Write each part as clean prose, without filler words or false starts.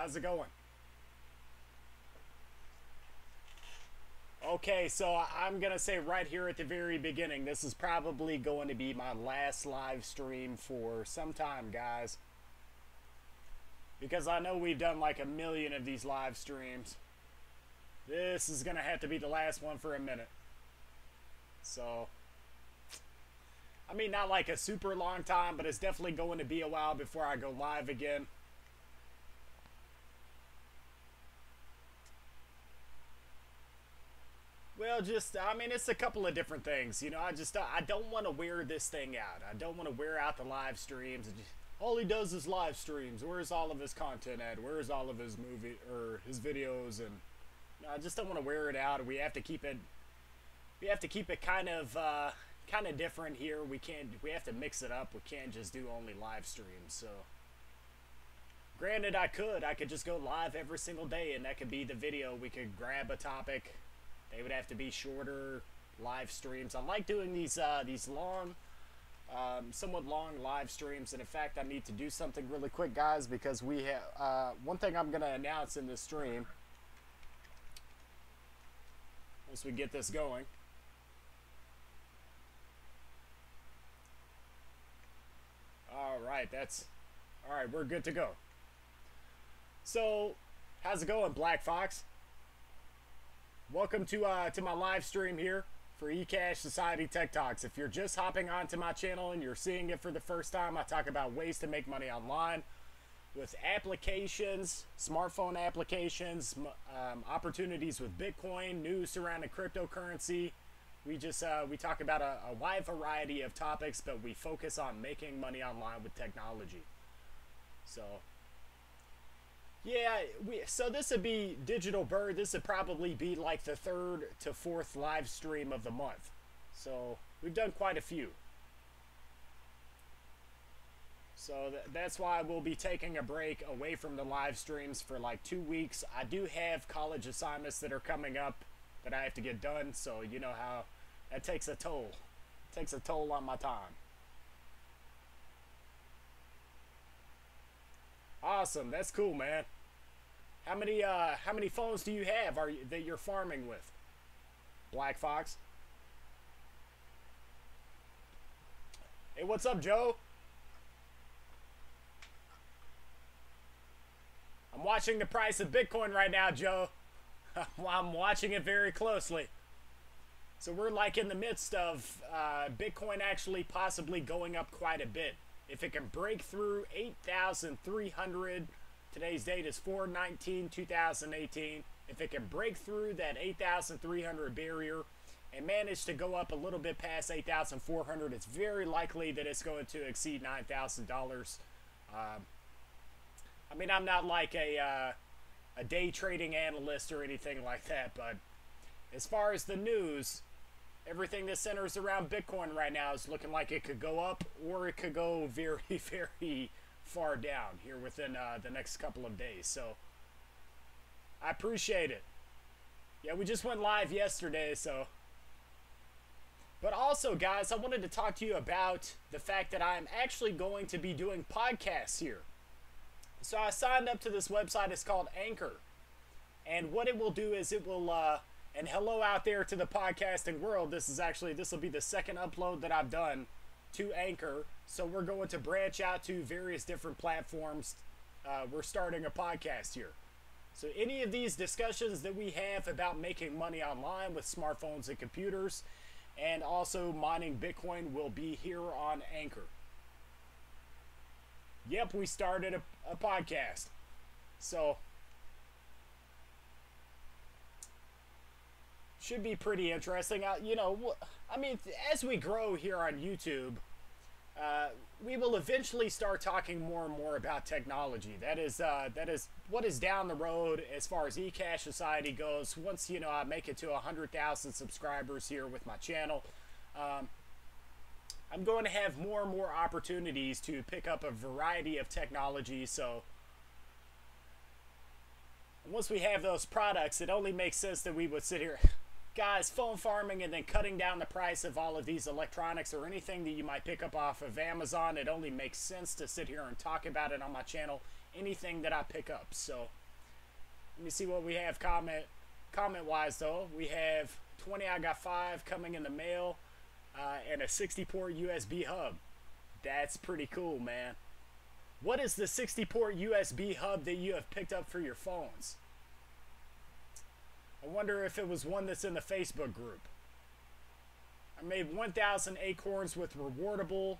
How's it going? Okay, so I'm going to say right here at the very beginning, this is probably going to be my last live stream for some time, guys. Because I know we've done like a million of these live streams. This is going to have to be the last one for a minute. So, I mean, not like a super long time, but it's definitely going to be a while before I go live again. Well, I mean, it's a couple of different things. You know, I don't want to wear this thing out. I don't want to wear out the live streams. All he does is live streams. Where's all of his content at? Where's all of his movie or his videos? And I just don't want to wear it out. We have to keep it. We have to keep it kind of different here. We have to mix it up. We can't just do only live streams. So, granted, I could just go live every single day, and that could be the video. We could grab a topic. They would have to be shorter live streams. I like doing these long, somewhat long live streams. And in fact, I need to do something really quick, guys, because we have one thing I'm going to announce in this stream once we get this going. All right, we're good to go. So, how's it going, Black Fox? Welcome to my live stream here for eCash Society Tech Talks. If you're just hopping onto my channel and you're seeing it for the first time, I talk about ways to make money online with applications, smartphone applications, opportunities with Bitcoin, news surrounding cryptocurrency. We talk about a wide variety of topics, but we focus on making money online with technology. So, yeah, so this would be Digital Bird. This would probably be like the 3rd to 4th live stream of the month. So we've done quite a few. So that's why we'll be taking a break away from the live streams for like 2 weeks. I do have college assignments that are coming up that I have to get done. So you know how that takes a toll. It takes a toll on my time. Awesome, that's cool, man. How many phones do you have that you're farming with, Black Fox? Hey, what's up, Joe? I'm watching the price of Bitcoin right now, Joe. I'm watching it very closely. So we're like in the midst of Bitcoin actually possibly going up quite a bit. If it can break through 8,300, today's date is 4/19/2018. If it can break through that 8,300 barrier and manage to go up a little bit past 8,400, it's very likely that it's going to exceed $9,000. I mean, I'm not like a day trading analyst or anything like that, but as far as the news, everything that centers around Bitcoin right now is looking like it could go up or it could go very, very far down here within the next couple of days. So I appreciate it. Yeah, we just went live yesterday, so. But also, guys, I wanted to talk to you about the fact that I'm actually going to be doing podcasts here. So I signed up to this website. It's called Anchor. And what it will do is it will, and hello out there to the podcasting world. This will be the second upload that I've done to Anchor. So we're going to branch out to various different platforms. We're starting a podcast here. So any of these discussions that we have about making money online with smartphones and computers and also mining Bitcoin will be here on Anchor. Yep, we started a podcast. So should be pretty interesting. You know, I mean, as we grow here on YouTube, we will eventually start talking more and more about technology. That is what is down the road as far as eCash Society goes. Once, you know, I make it to 100,000 subscribers here with my channel, I'm going to have more and more opportunities to pick up a variety of technology. So once we have those products, it only makes sense that we would sit here, guys, phone farming and then cutting down the price of all of these electronics or anything that you might pick up off of Amazon. It only makes sense to sit here and talk about it on my channel anything that I pick up. So let me see what we have comment wise though. We have 20. I got 5 coming in the mail, and a 60-port USB hub. That's pretty cool, man. What is the 60-port USB hub that you have picked up for your phones? I wonder if it was one that's in the Facebook group. I made 1,000 acorns with rewardable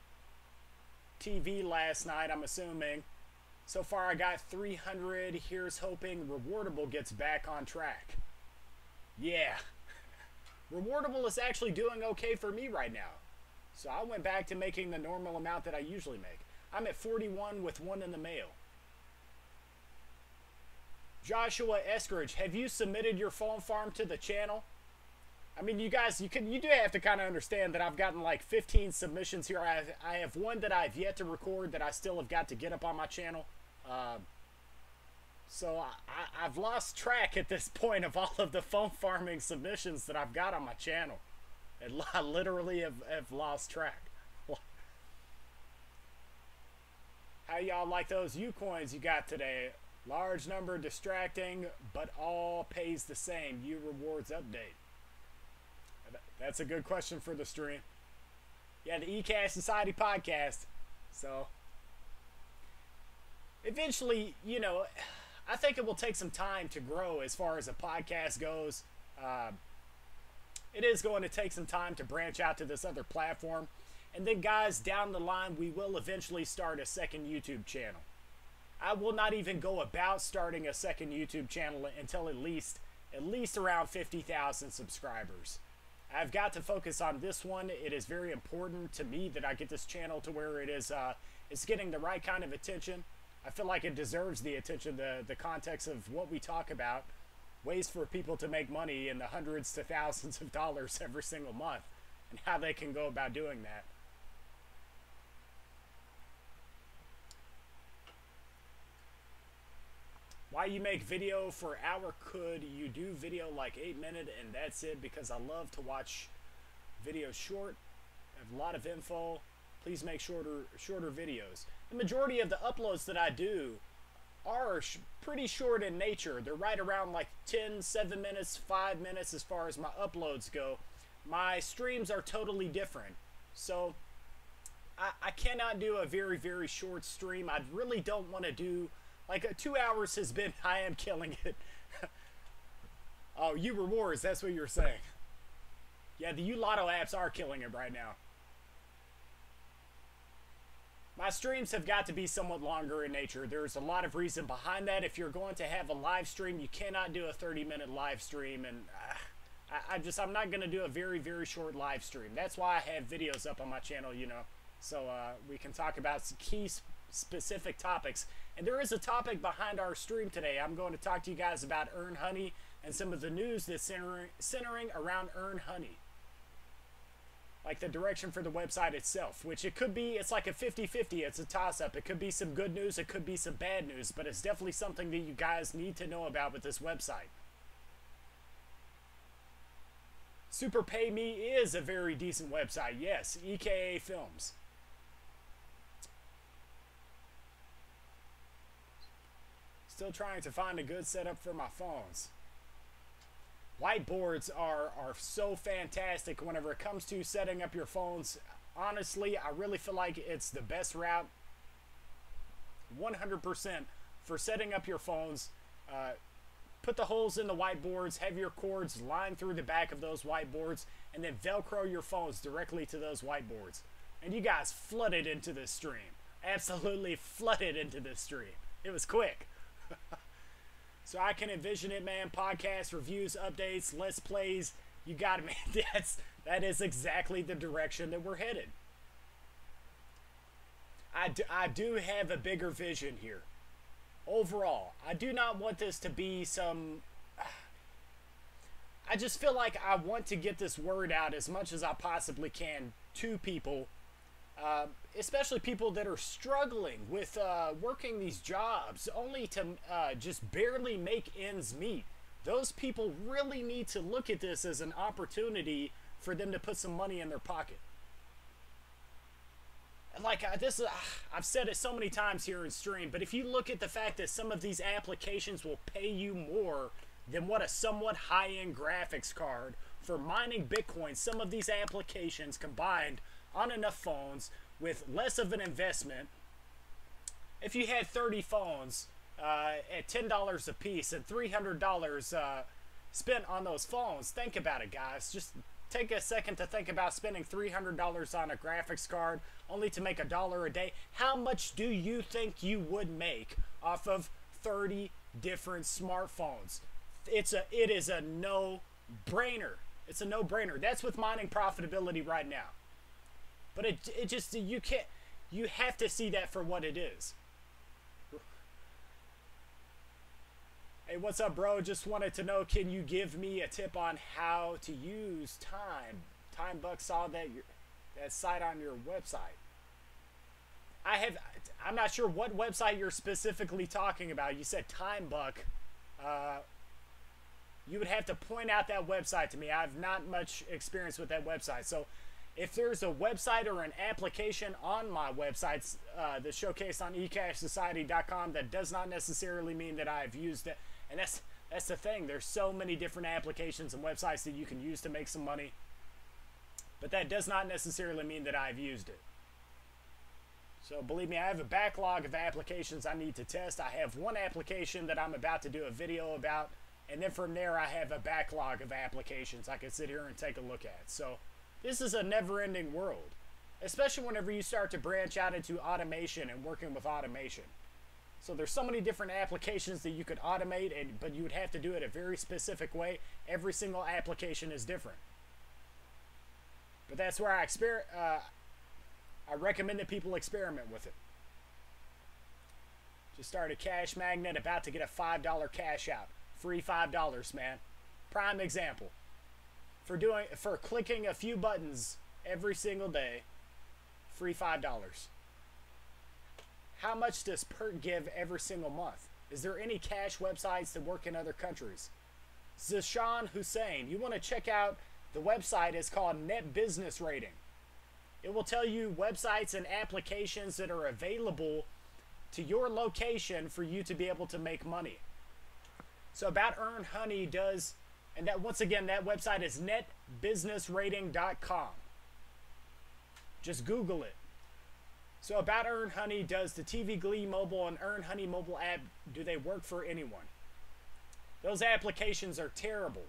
TV last night, I'm assuming. So far I got 300. Here's hoping rewardable gets back on track. Yeah. Rewardable is actually doing okay for me right now. So I went back to making the normal amount that I usually make. I'm at 41 with 1 in the mail. Joshua Eskridge, have you submitted your phone farm to the channel? I mean, you guys, you do have to kind of understand that I've gotten like 15 submissions here. I have one that I've yet to record that I still have got to get up on my channel. So I've lost track at this point of all of the phone farming submissions that I've got on my channel. I literally have lost track. How y'all like those U-coins you got today? Large number, distracting, but all pays the same. U rewards update. That's a good question for the stream. Yeah, the eCash Society podcast. So, eventually, you know, I think it will take some time to grow as far as a podcast goes. It is going to take some time to branch out to this other platform. And then, guys, down the line, we will eventually start a second YouTube channel. I will not even go about starting a second YouTube channel until at least around 50,000 subscribers. I've got to focus on this one. It is very important to me that I get this channel to where it is it's getting the right kind of attention. I feel like it deserves the attention, the context of what we talk about, ways for people to make money in the hundreds to thousands of dollars every single month, and how they can go about doing that. Why you make video for an hour? Could you do video like 8 minutes and that's it? Because I love to watch videos short. I have a lot of info. Please make shorter videos. The majority of the uploads that I do are pretty short in nature. They're right around like 10, 7 minutes, 5 minutes as far as my uploads go. My streams are totally different. So I cannot do a very, very short stream. I really don't want to do... Like 2 hours has been, I am killing it. Oh, U rewards, that's what you're saying. Yeah, the U Lotto apps are killing it right now. My streams have got to be somewhat longer in nature. There's a lot of reason behind that. If you're going to have a live stream, you cannot do a 30-minute live stream. And I'm not going to do a very, very short live stream. That's why I have videos up on my channel, you know. So we can talk about some key specific topics. And there is a topic behind our stream today. I'm going to talk to you guys about Earn Honey and some of the news that's centering around Earn Honey. Like the direction for the website itself, which it could be, it's like a 50-50, it's a toss-up. It could be some good news, it could be some bad news, but it's definitely something that you guys need to know about with this website. Super Pay Me is a very decent website, yes, EKA Films. Still trying to find a good setup for my phones. Whiteboards are so fantastic whenever it comes to setting up your phones. Honestly, I really feel like it's the best route 100% for setting up your phones. Put the holes in the whiteboards, have your cords line through the back of those whiteboards, and then Velcro your phones directly to those whiteboards. And you guys flooded into this stream. Absolutely flooded into this stream. It was quick. So I can envision it, man. Podcasts, reviews, updates, let's plays. You got it, man. That is exactly the direction that we're headed. I do have a bigger vision here. Overall, I do not want this to be some... I just feel like I want to get this word out as much as I possibly can to people. Especially people that are struggling with working these jobs only to just barely make ends meet. Those people really need to look at this as an opportunity for them to put some money in their pocket. like this is, I've said it so many times here in stream, but if you look at the fact that some of these applications will pay you more than what a somewhat high-end graphics card for mining Bitcoin, some of these applications combined on enough phones with less of an investment. If you had 30 phones at $10 a piece and $300 spent on those phones, think about it, guys. Just take a second to think about spending $300 on a graphics card only to make $1 a day. How much do you think you would make off of 30 different smartphones? It is a no-brainer. It's a no-brainer. That's with mining profitability right now. But it just, you have to see that for what it is. Hey, what's up, bro? Just wanted to know, can you give me a tip on how to use Time? TimeBuck saw that site on your website. I'm not sure what website you're specifically talking about. You said TimeBuck. You would have to point out that website to me. I have not much experience with that website. So if there's a website or an application on my websites that's showcased on eCashSociety.com, that does not necessarily mean that I've used it. And that's the thing. There's so many different applications and websites that you can use to make some money. But that does not necessarily mean that I've used it. So believe me, I have a backlog of applications I need to test. I have one application that I'm about to do a video about. And then from there, I have a backlog of applications I can sit here and take a look at. So this is a never-ending world, especially whenever you start to branch out into automation and working with automation. So there's so many different applications that you could automate, but you would have to do it a very specific way. Every single application is different. But that's where I recommend that people experiment with it. Just started Cash Magnet, about to get a $5 cash out. Free $5, man. Prime example. For clicking a few buttons every single day, free $5. How much does Perk give every single month? Is there any cash websites that work in other countries? Zishan Hussein, you want to check out the website. It's called Net Business Rating. It will tell you websites and applications that are available to your location for you to be able to make money. So About Earn Honey does, and that once again, that website is netbusinessrating.com. Just Google it. So About Earn Honey does the TV Glee mobile and Earn Honey mobile app. Do they work for anyone? Those applications are terrible.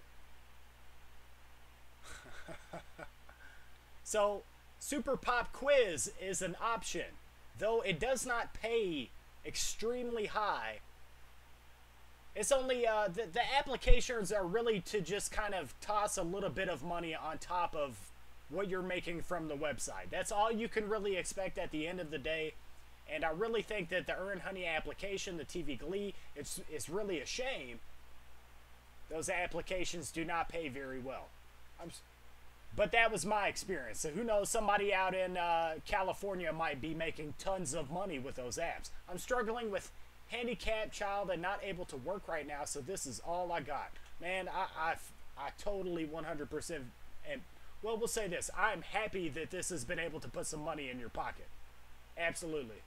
So Super Pop Quiz is an option, though it does not pay extremely high. It's only, the applications are really to just kind of toss a little bit of money on top of what you're making from the website. That's all you can really expect at the end of the day. And I really think that the Earn Honey application, the TV Glee, it's really a shame. Those applications do not pay very well. But that was my experience. So who knows, somebody out in California might be making tons of money with those apps. I'm struggling with handicapped child and not able to work right now, so this is all I got. Man, I totally 100%, and well, we'll say this, I'm happy that this has been able to put some money in your pocket. Absolutely.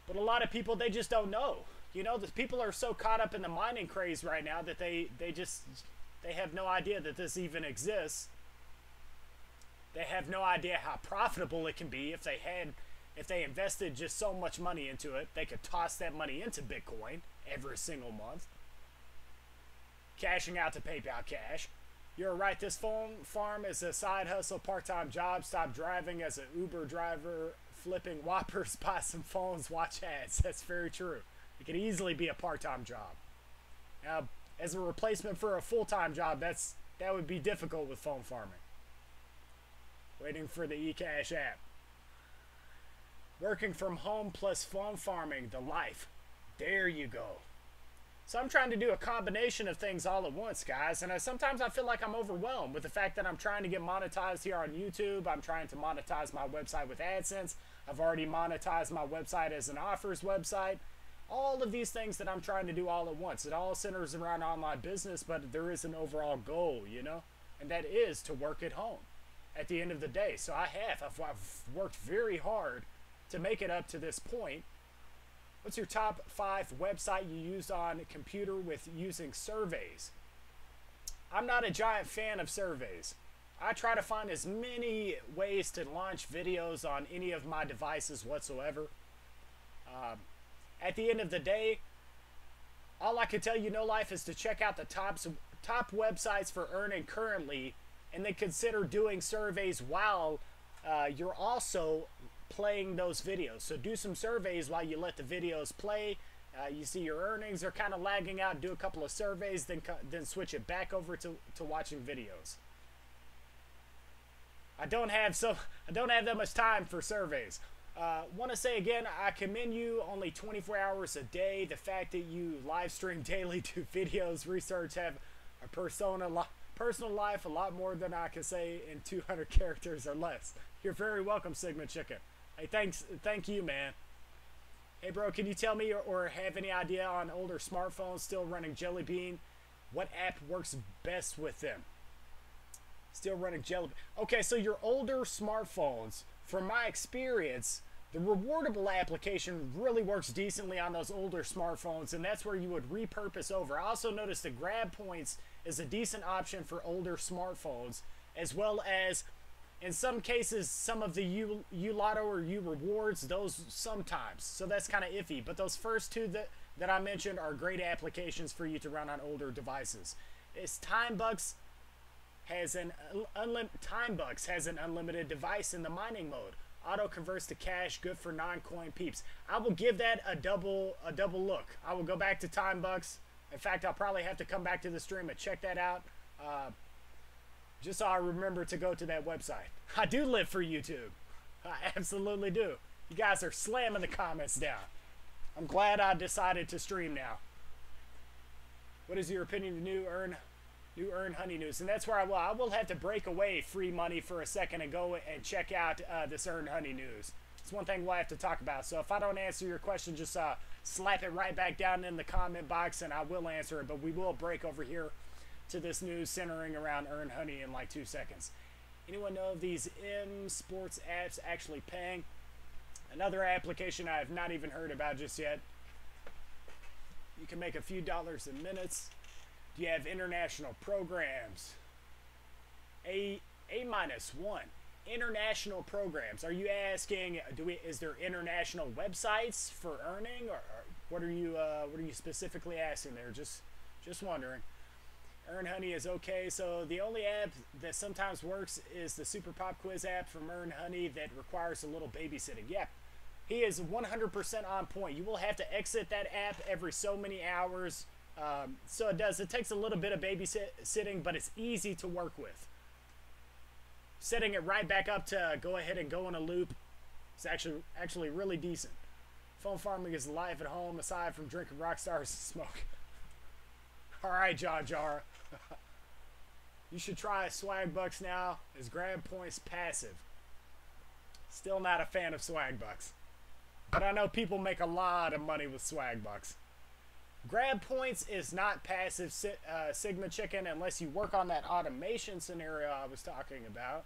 But a lot of people, they just don't know. You know, the people are so caught up in the mining craze right now that they have no idea that this even exists. They have no idea how profitable it can be if they invested just so much money into it. They could toss that money into Bitcoin every single month, cashing out to PayPal Cash. You're right, this phone farm is a side hustle, part-time job. Stop driving as an Uber driver, flipping whoppers, buy some phones, watch ads. That's very true. It could easily be a part-time job. Now, as a replacement for a full-time job, that would be difficult with phone farming. Waiting for the eCash app. Working from home plus phone farming, the life. There you go. So I'm trying to do a combination of things all at once, guys. And sometimes I feel like I'm overwhelmed with the fact that I'm trying to get monetized here on YouTube. I'm trying to monetize my website with AdSense. I've already monetized my website as an offers website. All of these things that I'm trying to do all at once. It all centers around online business, but there is an overall goal, you know? And that is to work at home. at the end of the day. So I've worked very hard to make it up to this point. What's your top 5 website you used on a computer with using surveys? I'm not a giant fan of surveys. I try to find as many ways to launch videos on any of my devices whatsoever. At the end of the day, all I can tell you, No Life, is to check out the top websites for earning currently, and then consider doing surveys while you're also playing those videos. So do some surveys while you let the videos play. You see your earnings are kind of lagging out, do a couple of surveys, then switch it back over to watching videos. I don't have that much time for surveys. Want to say again, I commend you. Only 24 hours a day. The fact that you live stream daily, do videos, research, have a personal life, a lot more than I can say in 200 characters or less. You're very welcome, Sigma Chicken. Hey, thank you, man. Hey, bro, can you tell me or have any idea on older smartphones still running Jelly Bean? What app works best with them? Still running Jelly Bean. Okay, so your older smartphones, from my experience, the rewardable application really works decently on those older smartphones, and that's where you would repurpose over. I also noticed that Grab Points is a decent option for older smartphones, as well as, in some cases, some of the U Lotto or U Rewards, those sometimes. So that's kind of iffy. But those first two that I mentioned are great applications for you to run on older devices. Timebucks has an unlimited device in the mining mode. Auto converts to cash, good for non-coin peeps. I will give that a double look. I will go back to Timebucks. In fact, I'll probably have to come back to the stream and check that out. Just so I remember to go to that website. I do live for YouTube. I absolutely do. You guys are slamming the comments down. I'm glad I decided to stream now. What is your opinion of new Earn Honey news? And that's where I will have to break away free money for a second and go and check out this Earn Honey news. It's one thing we'll have to talk about. So if I don't answer your question, just slap it right back down in the comment box and I will answer it. But we will break over here to this news centering around Earn Honey in like 2 seconds. Anyone know if these sports apps actually paying? Another application I have not even heard about just yet. You can make a few dollars in minutes. Do you have international programs? A-1. International programs. Are you asking? Is there international websites for earning, or what are you specifically asking there? Just wondering. Earn Honey is okay. So the only app that sometimes works is the Super Pop Quiz app from Earn Honey that requires a little babysitting. Yeah, he is 100% on point. You will have to exit that app every so many hours. So it takes a little bit of babysitting, but it's easy to work with. Setting it right back up to go ahead and go in a loop is actually really decent. Phone farming is life at home aside from drinking Rockstars and smoke. Alright, Jar Jar. You should try Swag Bucks now, as Grab Points passive. Still not a fan of Swag Bucks. But I know people make a lot of money with Swag Bucks. Grab Points is not passive, Sigma Chicken, unless you work on that automation scenario I was talking about.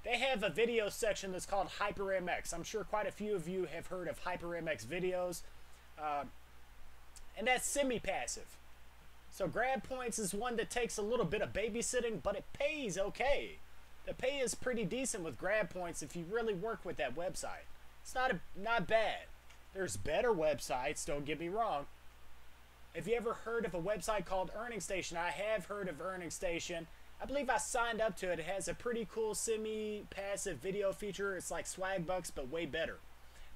They have a video section that's called HyperMX. I'm sure quite a few of you have heard of HyperMX videos. And that's semi-passive. So Grab Points is one that takes a little bit of babysitting, but it pays okay. The pay is pretty decent with Grab Points if you really work with that website. It's not bad. There's better websites, don't get me wrong. Have you ever heard of a website called Earning Station? I have heard of Earning Station. I believe I signed up to it. It has a pretty cool semi-passive video feature. It's like Swag Bucks, but way better.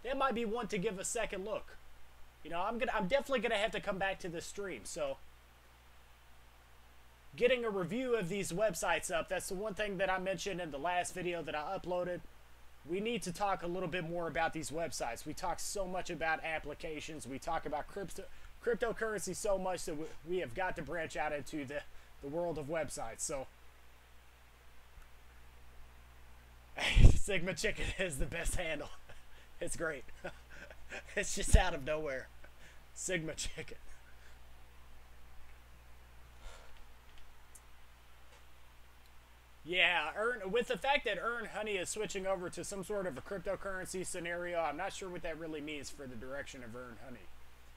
That might be one to give a second look. You know, I'm definitely gonna have to come back to this stream. So, getting a review of these websites up. That's the one thing that I mentioned in the last video that I uploaded. We need to talk a little bit more about these websites. We talk so much about applications. We talk about cryptocurrency so much that we have got to branch out into the world of websites. So, Sigma Chicken is the best handle. It's great. It's just out of nowhere. Sigma Chicken. Yeah, with the fact that Earn Honey is switching over to some sort of a cryptocurrency scenario, I'm not sure what that really means for the direction of Earn Honey.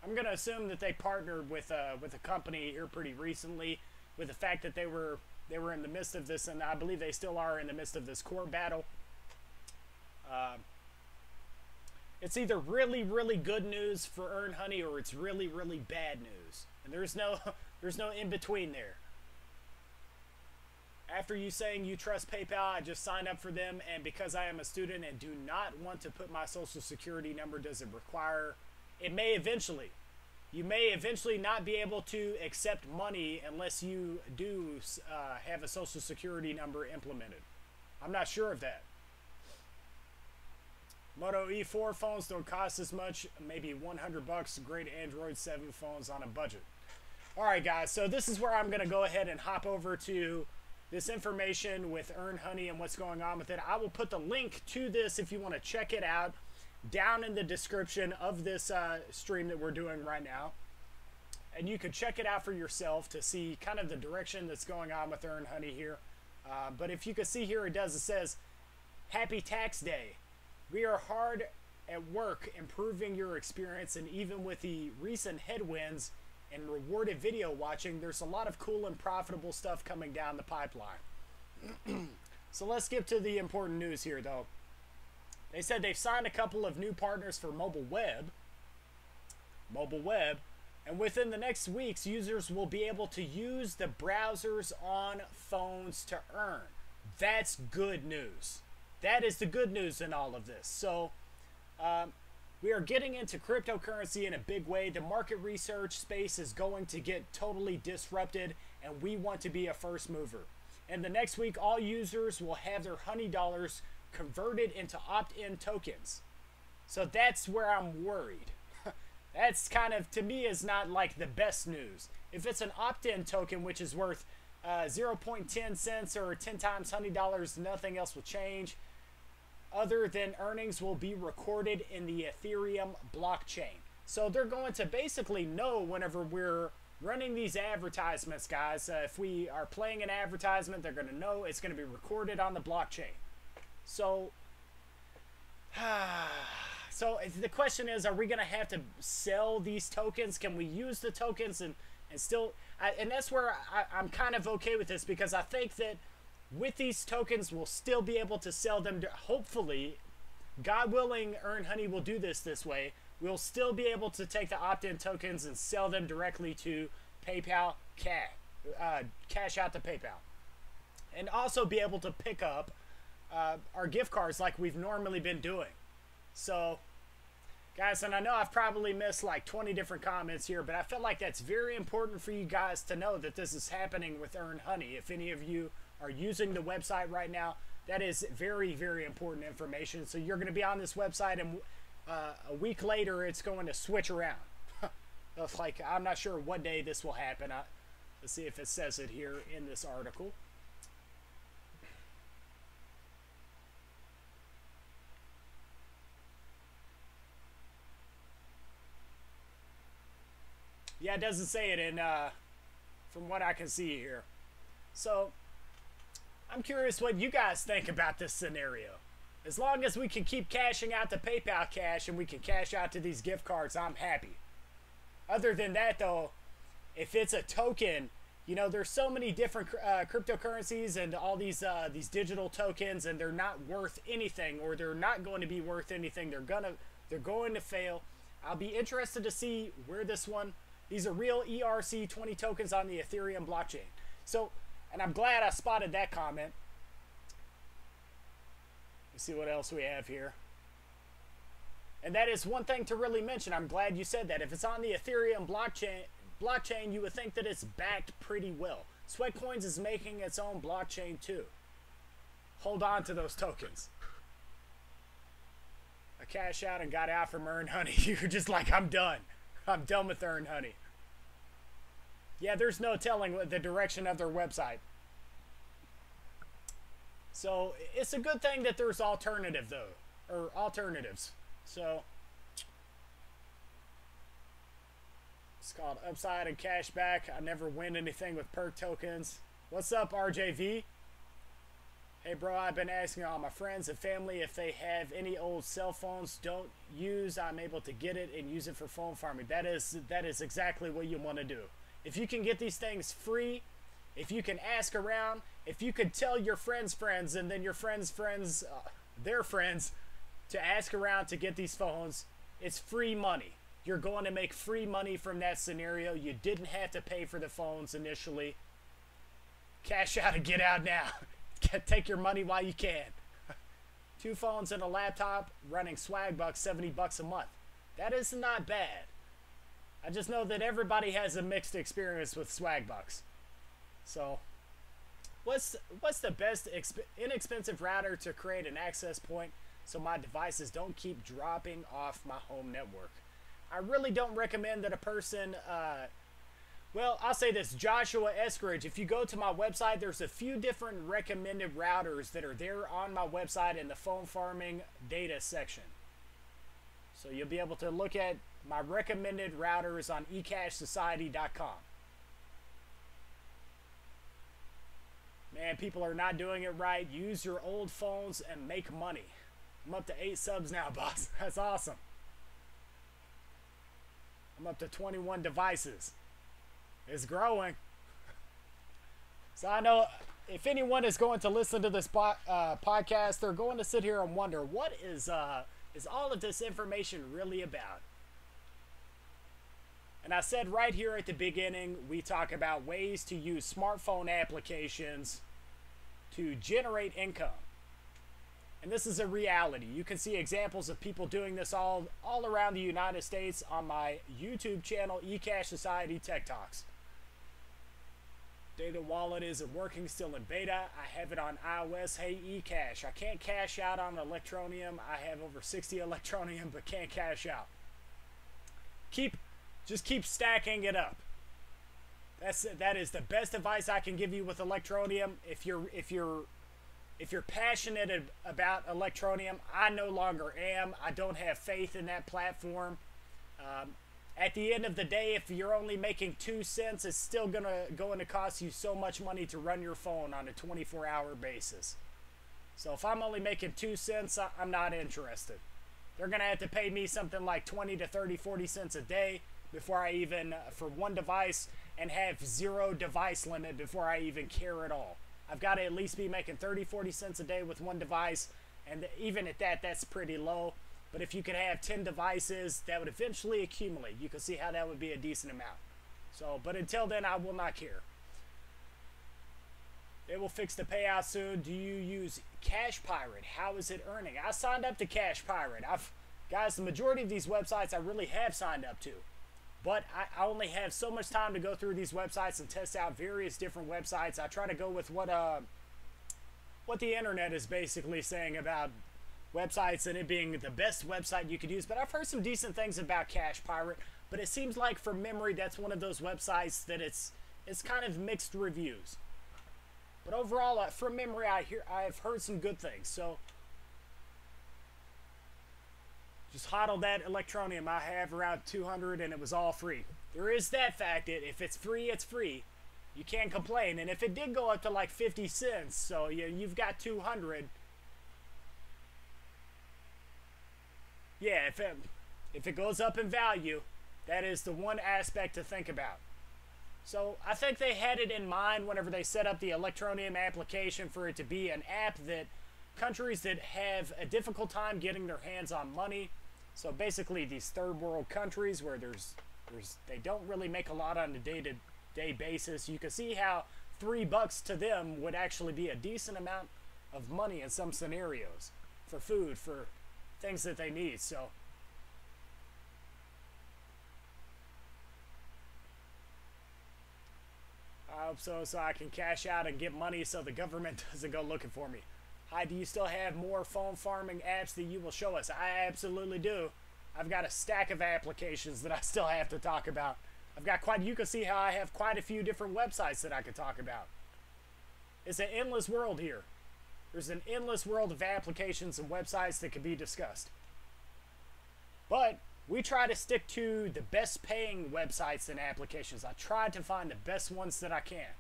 I'm gonna assume that they partnered with a company here pretty recently, with the fact that they were in the midst of this, and I believe they still are in the midst of this court battle. It's either really, really good news for Earn Honey, or it's really, really bad news, and there's no in between there. After you saying you trust PayPal, I just signed up for them, and because I am a student and do not want to put my social security number, does it require? It may eventually. You may eventually not be able to accept money unless you do have a social security number implemented. I'm not sure of that. Moto E4 phones don't cost as much, maybe $100. Great Android 7 phones on a budget. All right, guys, so this is where I'm going to go ahead and hop over to this information with Earn Honey and what's going on with it. I will put the link to this if you want to check it out down in the description of this stream that we're doing right now. And you can check it out for yourself to see kind of the direction that's going on with Earn Honey here. But if you can see here, it says, Happy Tax Day. We are hard at work improving your experience, and even with the recent headwinds and rewarded video watching, there's a lot of cool and profitable stuff coming down the pipeline. So let's get to the important news here, though. They said they've signed a couple of new partners for mobile web, and within the next weeks, users will be able to use the browsers on phones to earn. That's good news. That is the good news in all of this. So, we are getting into cryptocurrency in a big way. The market research space is going to get totally disrupted, and we want to be a first mover. And the next week, all users will have their Honey dollars converted into opt-in tokens. So that's where I'm worried. That's kind of, to me, is not like the best news. If it's an opt-in token, which is worth 0.10 cents or 10 times Honey dollars, nothing else will change, other than earnings will be recorded in the Ethereum blockchain. So they're going to basically know whenever we're running these advertisements, guys. If we are playing an advertisement, they're going to know it's going to be recorded on the blockchain. So, so the question is, are we going to have to sell these tokens? Can we use the tokens and still... and that's where I'm kind of okay with this, because I think that with these tokens, we'll still be able to sell them. Hopefully, God willing, Earn Honey will do this way. We'll still be able to take the opt-in tokens and sell them directly to PayPal, cash out to PayPal. And also be able to pick up our gift cards like we've normally been doing. So, guys, and I know I've probably missed like 20 different comments here, but I feel like that's very important for you guys to know that this is happening with Earn Honey. If any of you are using the website right now, that is very, very important information. So you're going to be on this website, and a week later it's going to switch around. It's like, I'm not sure what day this will happen. Let's see if it says it here in this article. Yeah, it doesn't say it in from what I can see here. So I'm curious what you guys think about this scenario. As long as we can keep cashing out to PayPal Cash and we can cash out to these gift cards, I'm happy. Other than that, though, if it's a token, you know, there's so many different cryptocurrencies and all these digital tokens, and they're not worth anything, or they're not going to be worth anything. They're going to fail. I'll be interested to see where this one. These are real ERC20 tokens on the Ethereum blockchain. So. And I'm glad I spotted that comment. Let's see what else we have here. And that is one thing to really mention. I'm glad you said that. If it's on the Ethereum blockchain, you would think that it's backed pretty well. Sweatcoins is making its own blockchain too. Hold on to those tokens. I cashed out and got out from Earn Honey. You're just like, I'm done. I'm done with Earn Honey. Yeah, there's no telling the direction of their website. So it's a good thing that there's alternatives. So it's called Upside and Cashback. I never win anything with perk tokens. What's up, RJV? Hey bro, I've been asking all my friends and family if they have any old cell phones don't use. I'm able to get it and use it for phone farming. That is exactly what you want to do. If you can get these things free, if you can ask around, if you could tell your friends' friends and then your friends' friends, their friends, to ask around to get these phones, it's free money. You're going to make free money from that scenario. You didn't have to pay for the phones initially. Cash out and get out now. Take your money while you can. 2 phones and a laptop running swag bucks, 70 bucks a month. That is not bad. I just know that everybody has a mixed experience with swag bucks. So, what's the best inexpensive router to create an access point so my devices don't keep dropping off my home network? I really don't recommend that a person well, I'll say this, Joshua Eskridge, if you go to my website, there's a few different recommended routers that are there on my website in the phone farming data section. So you'll be able to look at my recommended routers on eCashSociety.com. Man, people are not doing it right. Use your old phones and make money. I'm up to 8 subs now, boss. That's awesome. I'm up to 21 devices. It's growing. So I know if anyone is going to listen to this podcast, they're going to sit here and wonder, what is all of this information really about? And I said right here at the beginning, we talk about ways to use smartphone applications to generate income. And this is a reality. You can see examples of people doing this all around the United States on my YouTube channel, eCash Society Tech Talks. Data wallet isn't working, still in beta. I have it on iOS. Hey, eCash. I can't cash out on Electroneum. I have over 60 Electroneum, but can't cash out. Just keep stacking it up. That is the best advice I can give you with Electroneum. If you're passionate about Electroneum, I no longer am. I don't have faith in that platform. At the end of the day, if you're only making 2 cents, it's still going to cost you so much money to run your phone on a 24-hour basis. So if I'm only making 2 cents, I'm not interested. They're going to have to pay me something like 20 to 30, 40 cents a day before I even, for one device, and have 0 device limit before I even care at all. I've got to at least be making 30, 40 cents a day with one device, and even at that, that's pretty low. But if you could have 10 devices, that would eventually accumulate. You can see how that would be a decent amount. So, but until then, I will not care. They will fix the payout soon. Do you use Cash Pirate? How is it earning? I signed up to Cash Pirate. Guys, the majority of these websites I really have signed up to. But I only have so much time to go through these websites and test out various different websites. I try to go with what the internet is basically saying about websites and it being the best website you could use. But I've heard some decent things about Cash Pirate. But it seems like from memory, that's one of those websites that it's kind of mixed reviews. But overall, from memory, I've heard some good things. So just hodl that Electroneum. I have around 200 and it was all free. There is that fact that if it's free, it's free. You can't complain. And if it did go up to like 50 cents, so you've got 200. Yeah, if it goes up in value, that is the one aspect to think about. So I think they had it in mind whenever they set up the Electroneum application for it to be an app that countries that have a difficult time getting their hands on money, so basically these third world countries where they don't really make a lot on a day-to-day basis, you can see how $3 to them would actually be a decent amount of money in some scenarios for food, for things that they need. So I hope so I can cash out and get money so the government doesn't go looking for me. Hi, do you still have more phone farming apps that you will show us? I absolutely do. I've got a stack of applications that I still have to talk about. You can see how I have quite a few different websites that I could talk about. It's an endless world here. There's an endless world of applications and websites that can be discussed. But we try to stick to the best paying websites and applications. I try to find the best ones that I can.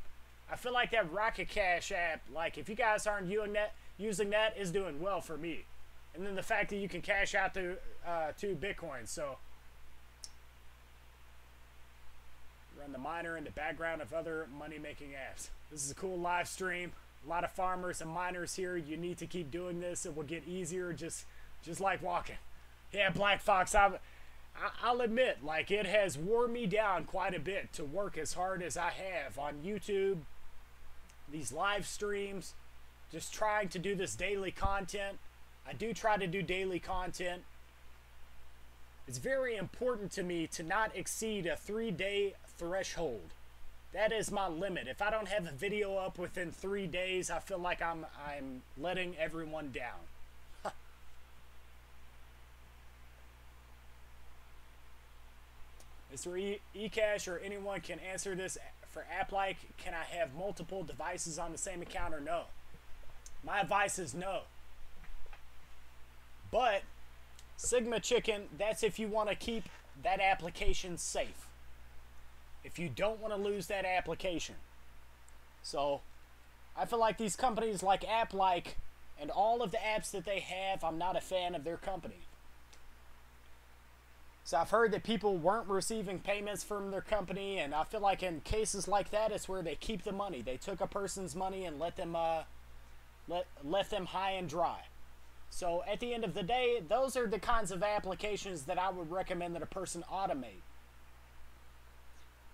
I feel like that Rocket Cash app, like if you guys aren't using that is doing well for me. And then the fact that you can cash out to Bitcoin. So run the miner in the background of other money-making apps. This is a cool live stream. A lot of farmers and miners here. You need to keep doing this. It will get easier, just like walking. Yeah, Black Fox, I'll admit, like, it has wore me down quite a bit to work as hard as I have on YouTube, these live streams, just trying to do this daily content. I do try to do daily content. It's very important to me to not exceed a 3-day threshold. That is my limit. If I don't have a video up within 3 days, I feel like I'm letting everyone down. Mr. eCash or anyone can answer this for app-like. Can I have multiple devices on the same account or no? My advice is no. But Sigma Chicken, that's if you want to keep that application safe. If you don't want to lose that application. So I feel like these companies like app-like and all of the apps that they have, I'm not a fan of their company. So I've heard that people weren't receiving payments from their company, and I feel like in cases like that, it's where they keep the money. They took a person's money and let them high and dry. So at the end of the day, those are the kinds of applications that I would recommend that a person automate.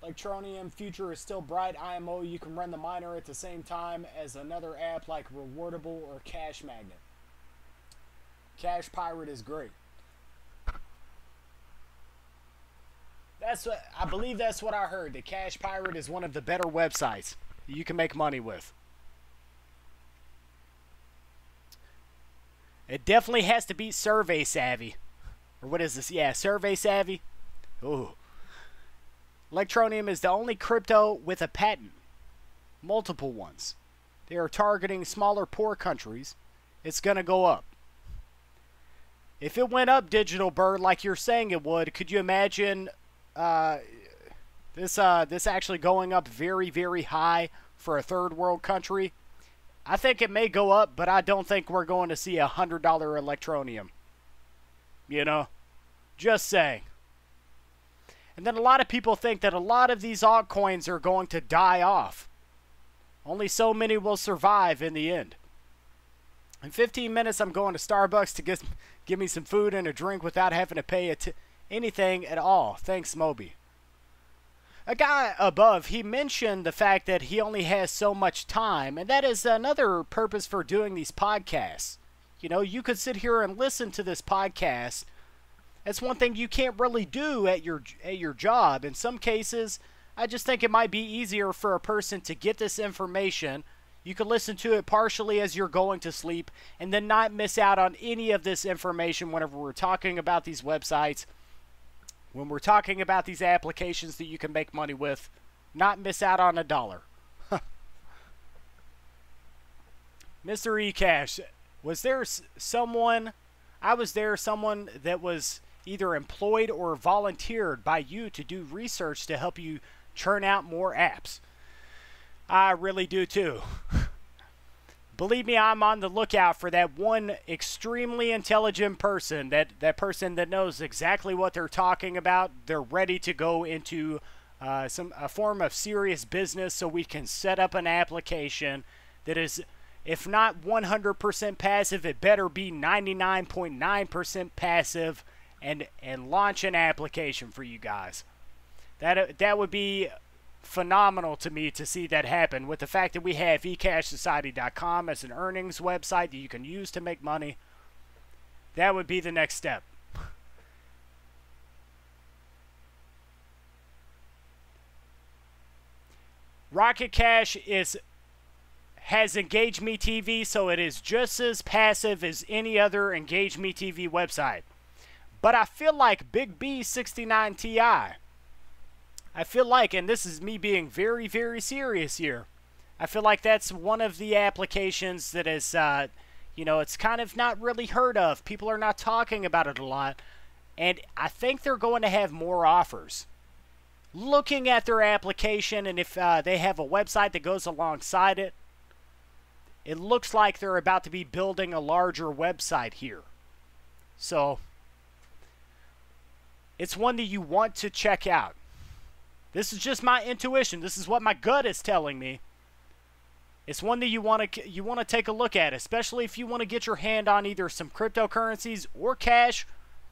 Electronium future is still bright. IMO, you can run the miner at the same time as another app like Rewardable or Cash Magnet. Cash Pirate is great. I believe that's what I heard. The Cash Pirate is one of the better websites you can make money with. It definitely has to be Survey Savvy. Or what is this? Yeah, Survey Savvy. Ooh. Electronium is the only crypto with a patent. Multiple ones. They are targeting smaller, poor countries. It's going to go up. If it went up, Digital Bird, like you're saying it would, could you imagine this actually going up very, very high for a third world country? I think it may go up, but I don't think we're going to see $100 Electronium. You know? Just saying. And then a lot of people think that a lot of these altcoins are going to die off. Only so many will survive in the end. In 15 minutes, I'm going to Starbucks to give me some food and a drink without having to pay anything at all. Thanks, Moby. A guy above, he mentioned the fact that he only has so much time, and that is another purpose for doing these podcasts. You know, you could sit here and listen to this podcast. That's one thing you can't really do at your job. In some cases, I just think it might be easier for a person to get this information. You can listen to it partially as you're going to sleep and then not miss out on any of this information whenever we're talking about these websites, when we're talking about these applications that you can make money with, not miss out on $1. Mr. eCash, was there someone that was either employed or volunteered by you to do research to help you churn out more apps? I really do too. Believe me, I'm on the lookout for that one extremely intelligent person, that person that knows exactly what they're talking about. They're ready to go into a form of serious business so we can set up an application that is, if not 100% passive, it better be 99.9% passive and launch an application for you guys. That would be phenomenal to me to see that happen, with the fact that we have eCashSociety.com as an earnings website that you can use to make money. That would be the next step. Rocket Cash has Engage Me TV, so it is just as passive as any other Engage Me TV website. But I feel like Big B69 Ti, I feel like, and this is me being very, very serious here, I feel like that's one of the applications that is, it's kind of not really heard of. People are not talking about it a lot. And I think they're going to have more offers. looking at their application, and if they have a website that goes alongside it, it looks like they're about to be building a larger website here. So it's one that you want to check out. This is just my intuition. This is what my gut is telling me. It's one that you want to take a look at, especially if you want to get your hand on either some cryptocurrencies or cash.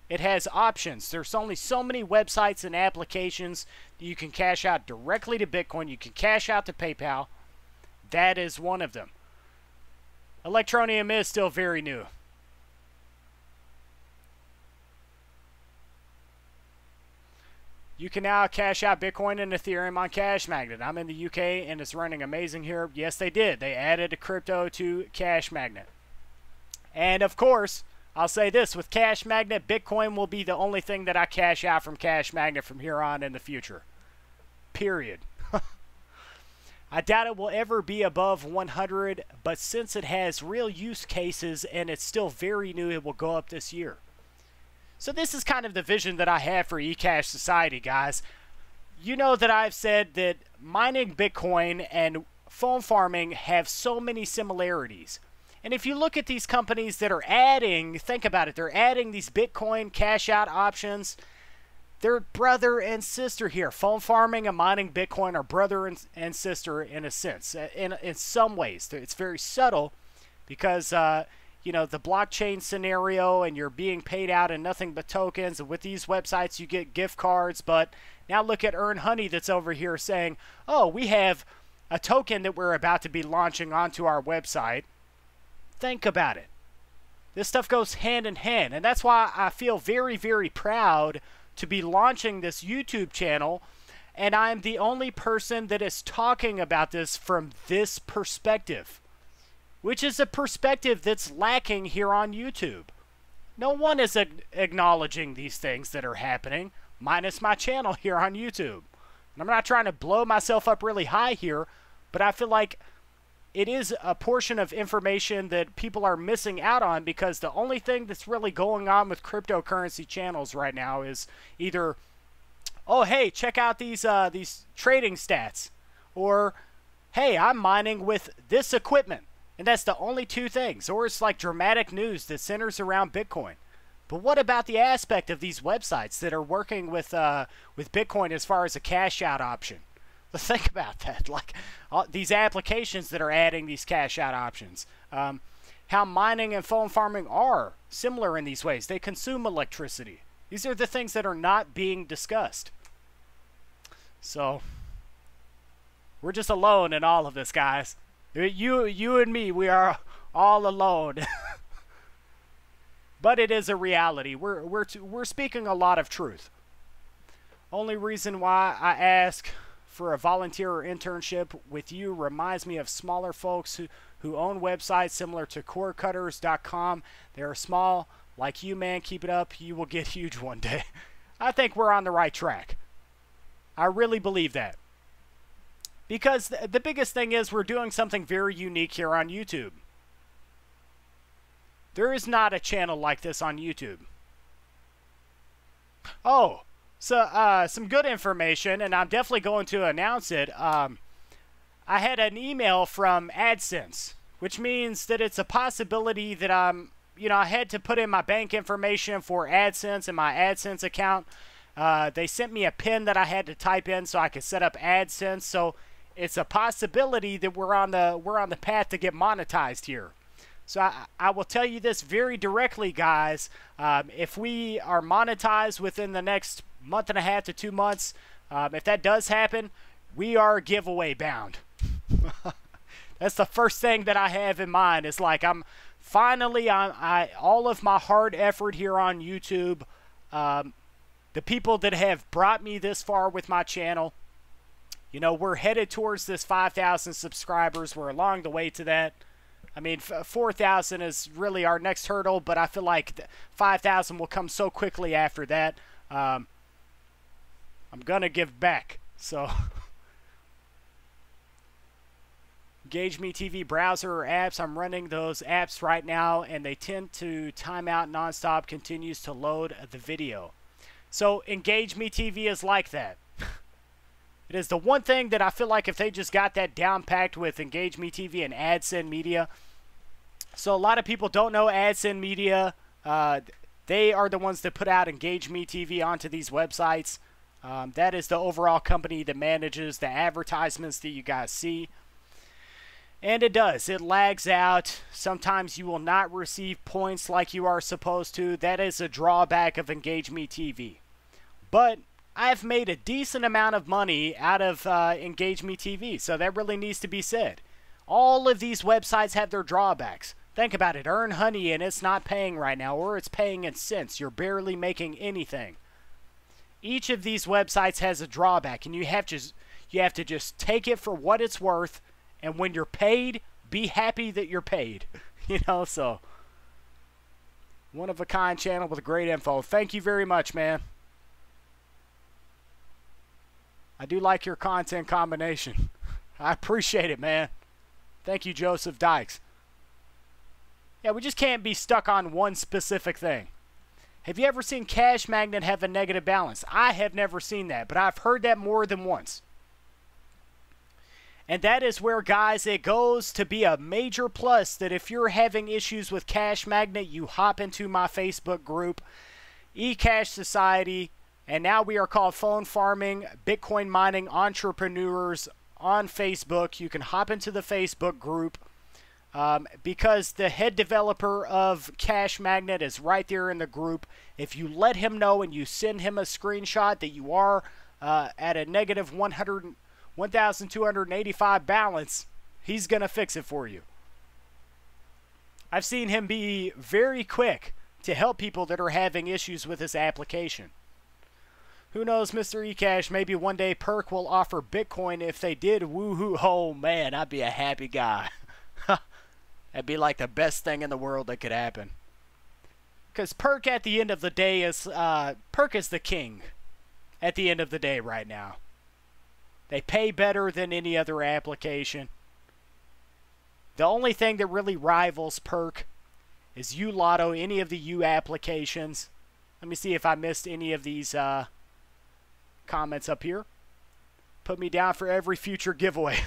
It has options. There's only so many websites and applications that you can cash out directly to Bitcoin. You can cash out to PayPal. That is one of them. Electroneum is still very new. You can now cash out Bitcoin and Ethereum on Cash Magnet. I'm in the UK and it's running amazing here. Yes, they did. They added a crypto to Cash Magnet. And of course, I'll say this, with Cash Magnet, Bitcoin will be the only thing that I cash out from Cash Magnet from here on in the future. Period. I doubt it will ever be above 100, but since it has real use cases and it's still very new, it will go up this year. So this is kind of the vision that I have for eCash Society, guys. You know that I've said that mining Bitcoin and phone farming have so many similarities. And if you look at these companies that are adding, think about it, they're adding these Bitcoin cash out options. They're brother and sister here. Phone farming and mining Bitcoin are brother and sister in a sense. In some ways, it's very subtle because, you know, the blockchain scenario and you're being paid out in nothing but tokens. And with these websites, you get gift cards. But now look at Earn Honey that's over here saying, oh, we have a token that we're about to be launching onto our website. Think about it. This stuff goes hand in hand. And that's why I feel very, very proud to be launching this YouTube channel, and I'm the only person that is talking about this from this perspective, which is a perspective that's lacking here on YouTube. No one is acknowledging these things that are happening, minus my channel here on YouTube. And I'm not trying to blow myself up really high here, but I feel like it is a portion of information that people are missing out on because the only thing that's really going on with cryptocurrency channels right now is either, oh, hey, check out these trading stats, or, hey, I'm mining with this equipment. And that's the only two things. Or it's like dramatic news that centers around Bitcoin. But what about the aspect of these websites that are working with Bitcoin as far as a cash out option? Think about that, like these applications that are adding these cash out options. How mining and phone farming are similar in these ways. They consume electricity. These are the things that are not being discussed. So we're just alone in all of this, guys. You and me, we are all alone. But it is a reality. We're speaking a lot of truth. Only reason why I ask for a volunteer or internship with you reminds me of smaller folks who own websites similar to corecutters.com. They're small, like you, man. Keep it up. You will get huge one day. I think we're on the right track. I really believe that. Because the biggest thing is we're doing something very unique here on YouTube. There is not a channel like this on YouTube. Oh, so some good information, and I'm definitely going to announce it. I had an email from AdSense, which means that it's a possibility that I had to put in my bank information for AdSense and my AdSense account. They sent me a PIN that I had to type in so I could set up AdSense. So it's a possibility that we're on the path to get monetized here. So I will tell you this very directly, guys. If we are monetized within the next month and a half to 2 months, if that does happen, we are giveaway bound. That's the first thing that I have in mind. It's like I'm finally all of my hard effort here on YouTube, the people that have brought me this far with my channel, you know, we're headed towards this 5,000 subscribers. We're along the way to that. I mean, 4,000 is really our next hurdle, but I feel like 5,000 will come so quickly after that. I'm going to give back. So, Engage Me TV browser or apps. I'm running those apps right now, and they tend to time out nonstop, continues to load the video. So, Engage Me TV is like that. It is the one thing that I feel like if they just got that down packed with Engage Me TV and AdSend Media. So a lot of people don't know AdSend Media. They are the ones that put out Engage Me TV onto these websites. That is the overall company that manages the advertisements that you guys see. And it does. It lags out. Sometimes you will not receive points like you are supposed to. That is a drawback of Engage Me TV. But I've made a decent amount of money out of Engage Me TV, so that really needs to be said. All of these websites have their drawbacks. Think about it. Earn Honey and it's not paying right now, or it's paying in cents. You're barely making anything. Each of these websites has a drawback, and you have to just take it for what it's worth. And when you're paid, be happy that you're paid. You know, so one of a kind channel with great info. Thank you very much, man. I do like your content combination. I appreciate it, man. Thank you, Joseph Dykes. Yeah, we just can't be stuck on one specific thing. Have you ever seen Cash Magnet have a negative balance? I have never seen that, but I've heard that more than once. And that is where, guys, it goes to be a major plus that if you're having issues with Cash Magnet, you hop into my Facebook group, eCash Society, and now we are called Phone Farming, Bitcoin Mining Entrepreneurs on Facebook. You can hop into the Facebook group because the head developer of Cash Magnet is right there in the group. If you let him know and you send him a screenshot that you are at a negative 1,285 balance, he's going to fix it for you. I've seen him be very quick to help people that are having issues with this application. Who knows, Mr. eCash, maybe one day Perk will offer Bitcoin. If they did, woohoo, oh man, I'd be a happy guy. That'd be like the best thing in the world that could happen. Because Perk at the end of the day is, Perk is the king at the end of the day right now. They pay better than any other application. The only thing that really rivals Perk is U-Lotto, any of the U applications. Let me see if I missed any of these comments up here. Put me down for every future giveaway.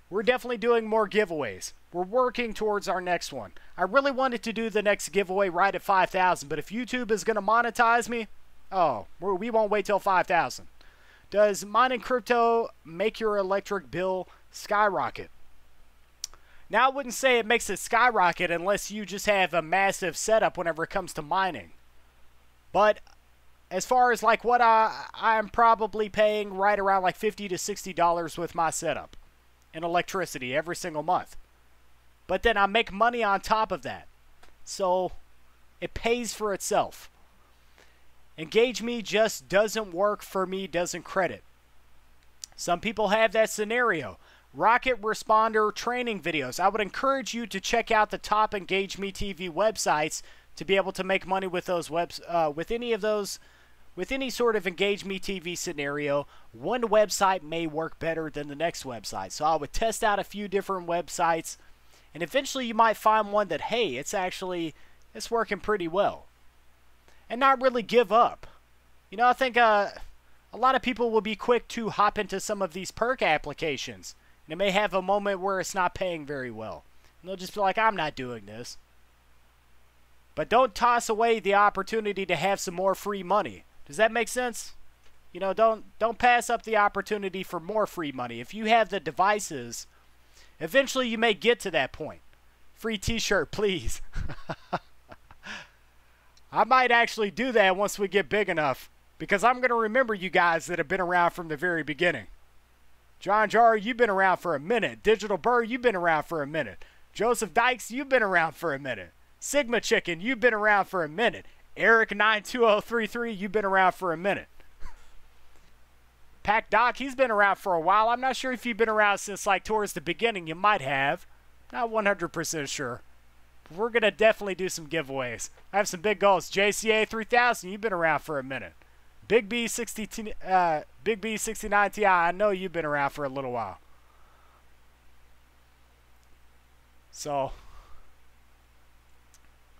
We're definitely doing more giveaways. We're working towards our next one. I really wanted to do the next giveaway right at 5,000, but if YouTube is going to monetize me, oh, we won't wait till 5,000. Does mining crypto make your electric bill skyrocket? Now, I wouldn't say it makes it skyrocket unless you just have a massive setup whenever it comes to mining. But as far as like what I'm probably paying right around like $50 to $60 with my setup and electricity every single month. But then I make money on top of that. So it pays for itself. Engage Me just doesn't work for me, doesn't credit. Some people have that scenario. Rocket Responder training videos. I would encourage you to check out the top Engage Me TV websites to be able to make money with those with any sort of Engage Me TV scenario. One website may work better than the next website. So I would test out a few different websites, and eventually you might find one that, hey, it's working pretty well. And not really give up. You know, I think a lot of people will be quick to hop into some of these perk applications. And it may have a moment where it's not paying very well. And they'll just be like, I'm not doing this. But don't toss away the opportunity to have some more free money. Does that make sense? You know, don't pass up the opportunity for more free money. If you have the devices, eventually you may get to that point. Free t-shirt, please. I might actually do that once we get big enough, because I'm going to remember you guys that have been around from the very beginning. John Jar, you've been around for a minute. Digital Burr, you've been around for a minute. Joseph Dykes, you've been around for a minute. Sigma Chicken, you've been around for a minute. Eric92033, you've been around for a minute. Pac Doc, he's been around for a while. I'm not sure if you've been around since like towards the beginning. You might have. Not 100% sure. We're going to definitely do some giveaways. I have some big goals. JCA 3000, you've been around for a minute. Big B69 Ti, I know you've been around for a little while. So,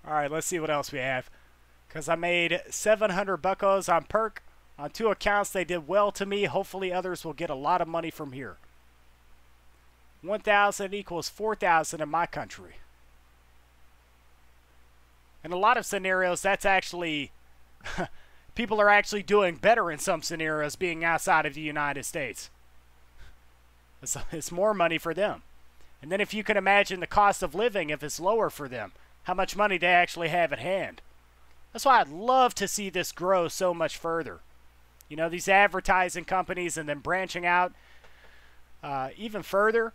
alright, let's see what else we have. Because I made 700 buckos on perk On 2 accounts, they did well to me. Hopefully others will get a lot of money from here. 1,000 equals 4,000 in my country. In a lot of scenarios, that's actually... people are actually doing better in some scenarios being outside of the United States. It's more money for them. And then if you can imagine the cost of living, if it's lower for them, how much money they actually have at hand. That's why I'd love to see this grow so much further. You know, these advertising companies and then branching out even further.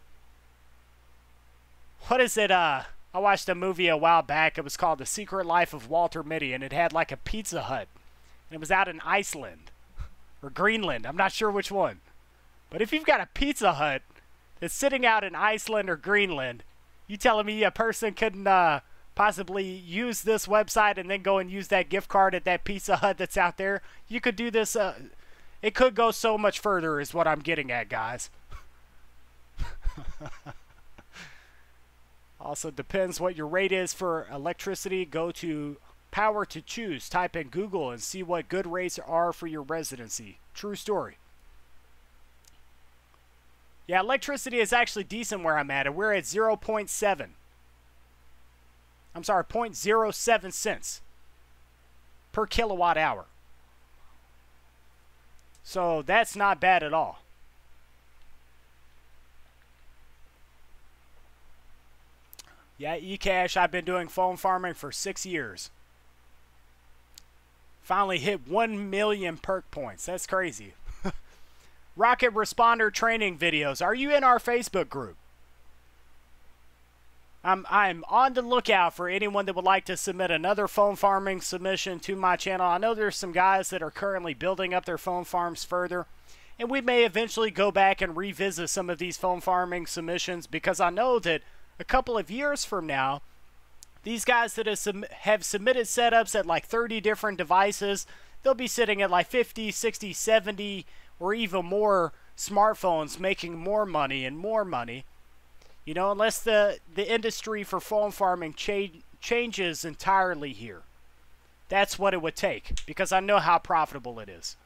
What is it? I watched a movie a while back. It was called The Secret Life of Walter Mitty, and it had like a Pizza Hut. And it was out in Iceland or Greenland. I'm not sure which one. But if you've got a Pizza Hut that's sitting out in Iceland or Greenland, you telling me a person couldn't possibly use this website and then go and use that gift card at that Pizza Hut that's out there? You could do this. It could go so much further is what I'm getting at, guys. Also depends what your rate is for electricity. Go to Power to Choose. Type in Google and see what good rates are for your residency. True story. Yeah, electricity is actually decent where I'm at, and we're at 0.7. I'm sorry, 0.07 cents per kilowatt hour. So that's not bad at all. Yeah, eCash, I've been doing phone farming for 6 years. Finally hit 1 million perk points. That's crazy. Rocket responder training videos. Are you in our Facebook group? I'm on the lookout for anyone that would like to submit another phone farming submission to my channel. I know there's some guys that are currently building up their phone farms further, and we may eventually go back and revisit some of these phone farming submissions, because I know that a couple of years from now, these guys that have submitted setups at like 30 different devices, they'll be sitting at like 50, 60, 70, or even more smartphones, making more money and more money. You know, unless the industry for phone farming changes entirely here. That's what it would take, because I know how profitable it is.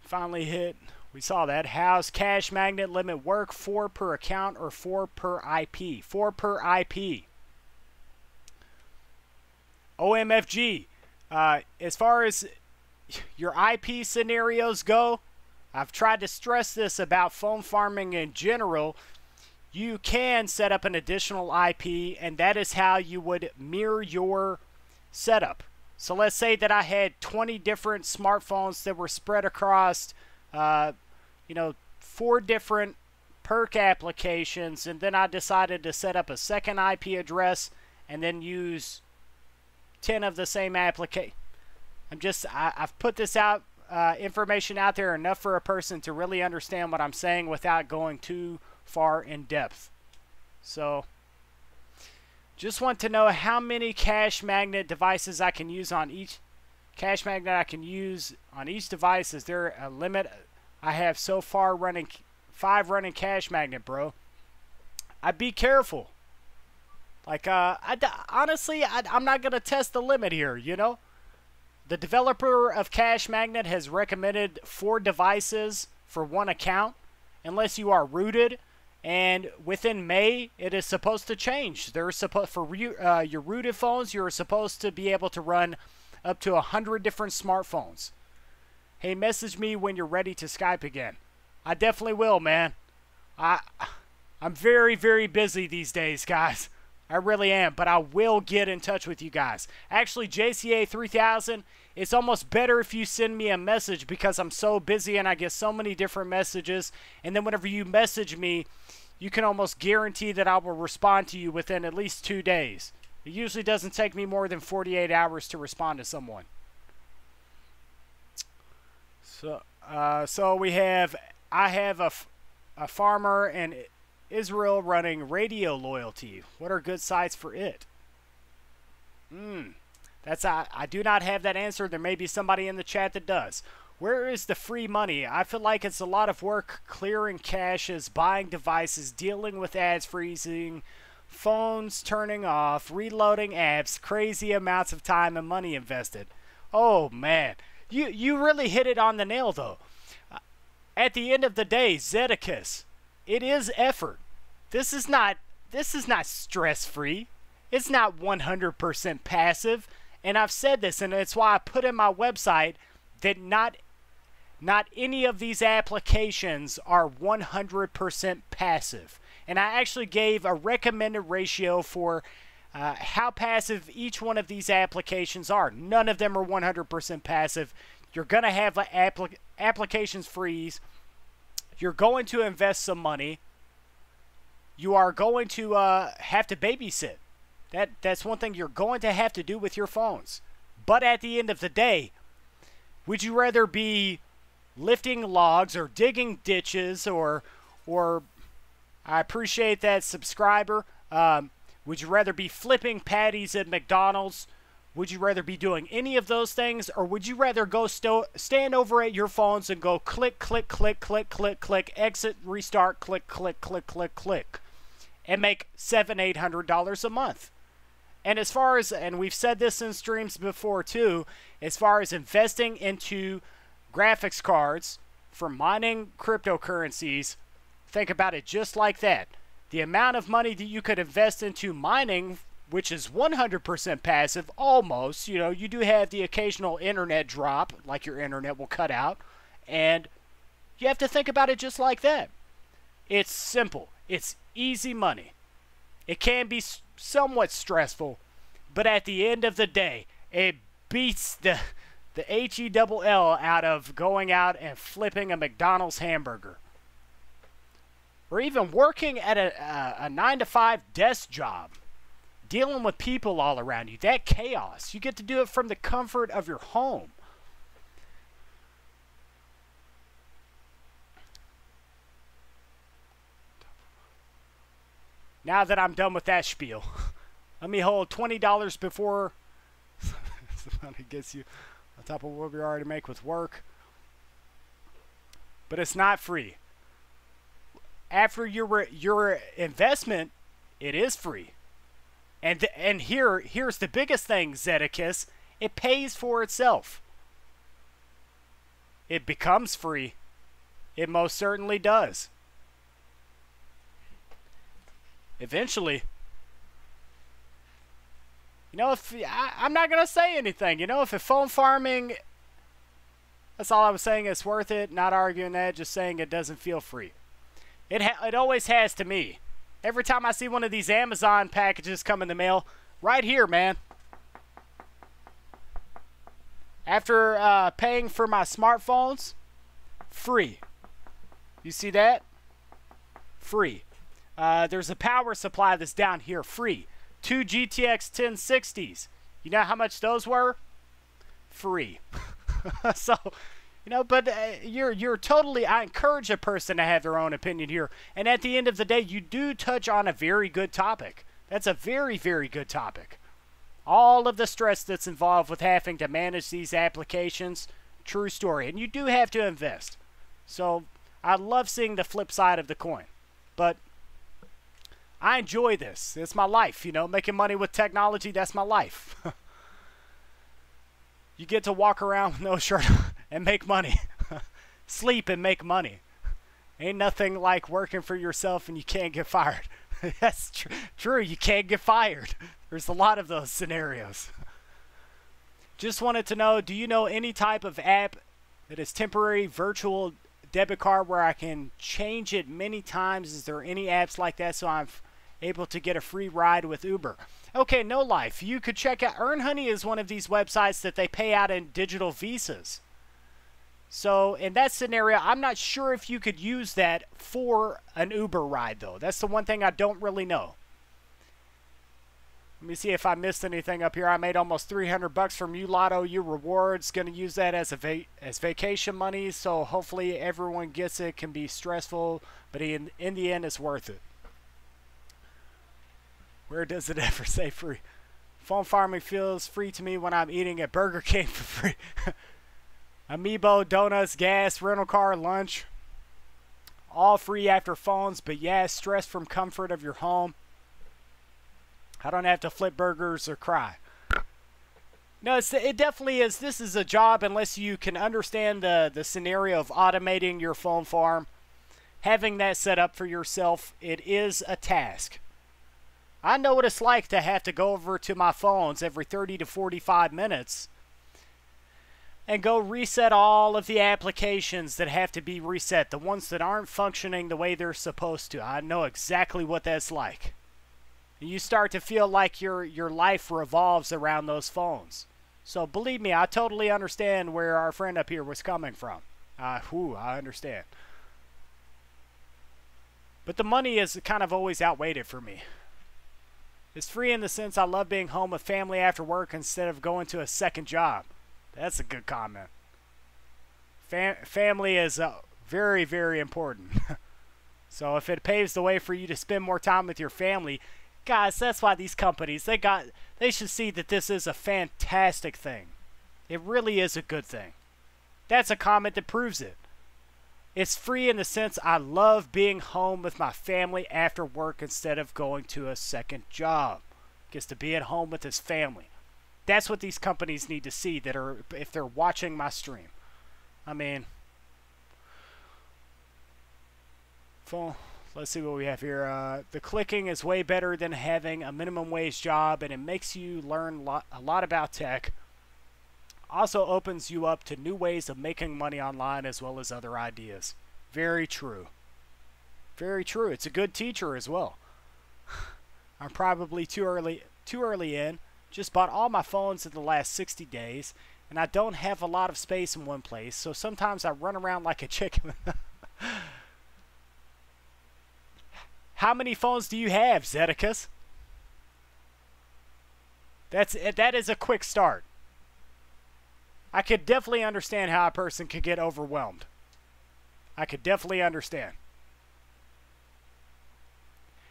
Finally hit, we saw that. How's cash magnet limit work? 4 per account or 4 per IP? 4 per IP. OMFG. As far as your IP scenarios go, I've tried to stress this about phone farming in general. You can set up an additional IP, and that is how you would mirror your setup. So let's say that I had 20 different smartphones that were spread across, 4 different perk applications, and then I decided to set up a second IP address and then use 10 of the same application. I've put this out, information out there enough for a person to really understand what I'm saying without going too far in depth. So just want to know how many cash magnet devices I can use on each cash magnet I can use on each device. Is there a limit? I have so far running 5 running cash magnet, bro. I'd be careful. Like honestly, I'm not gonna test the limit here, you know. The developer of Cash Magnet has recommended 4 devices for 1 account, unless you are rooted. And within May, it is supposed to change. They're supposed for your rooted phones, you're supposed to be able to run up to 100 different smartphones. Hey, message me when you're ready to Skype again. I definitely will, man. I'm very, very busy these days, guys. I really am, but I will get in touch with you guys. Actually, JCA 3000, it's almost better if you send me a message, because I'm so busy and I get so many different messages. And then whenever you message me, you can almost guarantee that I will respond to you within at least 2 days. It usually doesn't take me more than 48 hours to respond to someone. So I have a farmer in Israel running Radio Loyalty. What are good sites for it? I do not have that answer. There may be somebody in the chat that does. Where is the free money? I feel like it's a lot of work clearing caches, buying devices, dealing with ads freezing, phones turning off, reloading apps, crazy amounts of time and money invested. Oh man, you really hit it on the nail though. At the end of the day, Zedekiss, it is effort. This is not stress free. It's not 100% passive. And I've said this, and it's why I put in my website that not any of these applications are 100% passive. And I actually gave a recommended ratio for how passive each one of these applications are. None of them are 100% passive. You're going to have applications freeze. You're going to invest some money. You are going to have to babysit. That's one thing you're going to have to do with your phones. But at the end of the day, would you rather be lifting logs or digging ditches or I appreciate that subscriber. Would you rather be flipping patties at McDonald's? Would you rather be doing any of those things, or would you rather go stand over at your phones and go click, click, click, click, click, click, exit, restart, click, click, click, click, click, and make $700-800 a month? And as far as, and we've said this in streams before too, as far as investing into graphics cards for mining cryptocurrencies, think about it just like that. The amount of money that you could invest into mining, which is 100% passive, almost, you know, you do have the occasional internet drop, like your internet will cut out, and you have to think about it just like that. It's simple. It's easy money. It can be somewhat stressful, but at the end of the day, it beats the HELL out of going out and flipping a McDonald's hamburger. Or even working at a 9-to-5 desk job, dealing with people all around you. That chaos. You get to do it from the comfort of your home. Now that I'm done with that spiel, let me hold $20 before somebody gets you on top of what we already make with work. But it's not free. After your investment, it is free. And here's the biggest thing, Zedekiss. It pays for itself. It becomes free. It most certainly does. Eventually. You know, I'm not going to say anything. You know, if phone farming, that's all I was saying, it's worth it. Not arguing that, just saying it doesn't feel free. It always has to me. Every time I see one of these Amazon packages come in the mail, right here, man. After paying for my smartphones, free. You see that? Free. There's a power supply that's down here, free. 2 GTX 1060s. You know how much those were? Free. So, you know, but you're totally, I encourage a person to have their own opinion here. And at the end of the day, you do touch on a very good topic. That's a very, very good topic. All of the stress that's involved with having to manage these applications, true story. And you do have to invest. So I love seeing the flip side of the coin. But I enjoy this. It's my life, you know, making money with technology, that's my life. You get to walk around with no shirt and make money. Sleep and make money. Ain't nothing like working for yourself and you can't get fired. That's true, you can't get fired. There's a lot of those scenarios. Just wanted to know, do you know any type of app that is temporary virtual debit card where I can change it many times? Is there any apps like that so I'm able to get a free ride with Uber? Okay, No Life. You could check out EarnHoney is one of these websites that they pay out in digital visas. So in that scenario, I'm not sure if you could use that for an Uber ride though. That's the one thing I don't really know. Let me see if I missed anything up here. I made almost $300 from Ulotto U Rewards. Going to use that as vacation money. So hopefully everyone gets it. Can be stressful, but in the end, it's worth it. Where does it ever say free? Phone farming feels free to me when I'm eating at Burger King for free. Amiibo, donuts, gas, rental car, lunch. All free after phones, but yeah, stress from comfort of your home. I don't have to flip burgers or cry. No, it definitely is. This is a job unless you can understand the scenario of automating your phone farm. Having that set up for yourself, it is a task. I know what it's like to have to go over to my phones every 30 to 45 minutes and go reset all of the applications that have to be reset, the ones that aren't functioning the way they're supposed to. I know exactly what that's like. You start to feel like your life revolves around those phones. So believe me, I totally understand where our friend up here was coming from. I understand. But the money is kind of always outweighed it for me. It's free in the sense I love being home with family after work instead of going to a second job. That's a good comment. Family is very, very important. So if it paves the way for you to spend more time with your family, guys, that's why these companies, they should see that this is a fantastic thing. It really is a good thing. That's a comment that proves it. It's free in the sense I love being home with my family after work instead of going to a second job. Gets to be at home with his family. That's what these companies need to see that are, if they're watching my stream. I mean, let's see what we have here. The clicking is way better than having a minimum wage job, and it makes you learn a lot about tech. Also opens you up to new ways of making money online as well as other ideas. Very true. Very true. It's a good teacher as well. I'm probably too early in. Just bought all my phones in the last 60 days, and I don't have a lot of space in one place, so sometimes I run around like a chicken. How many phones do you have, Zedekus? That is a quick start. I could definitely understand how a person could get overwhelmed. I could definitely understand.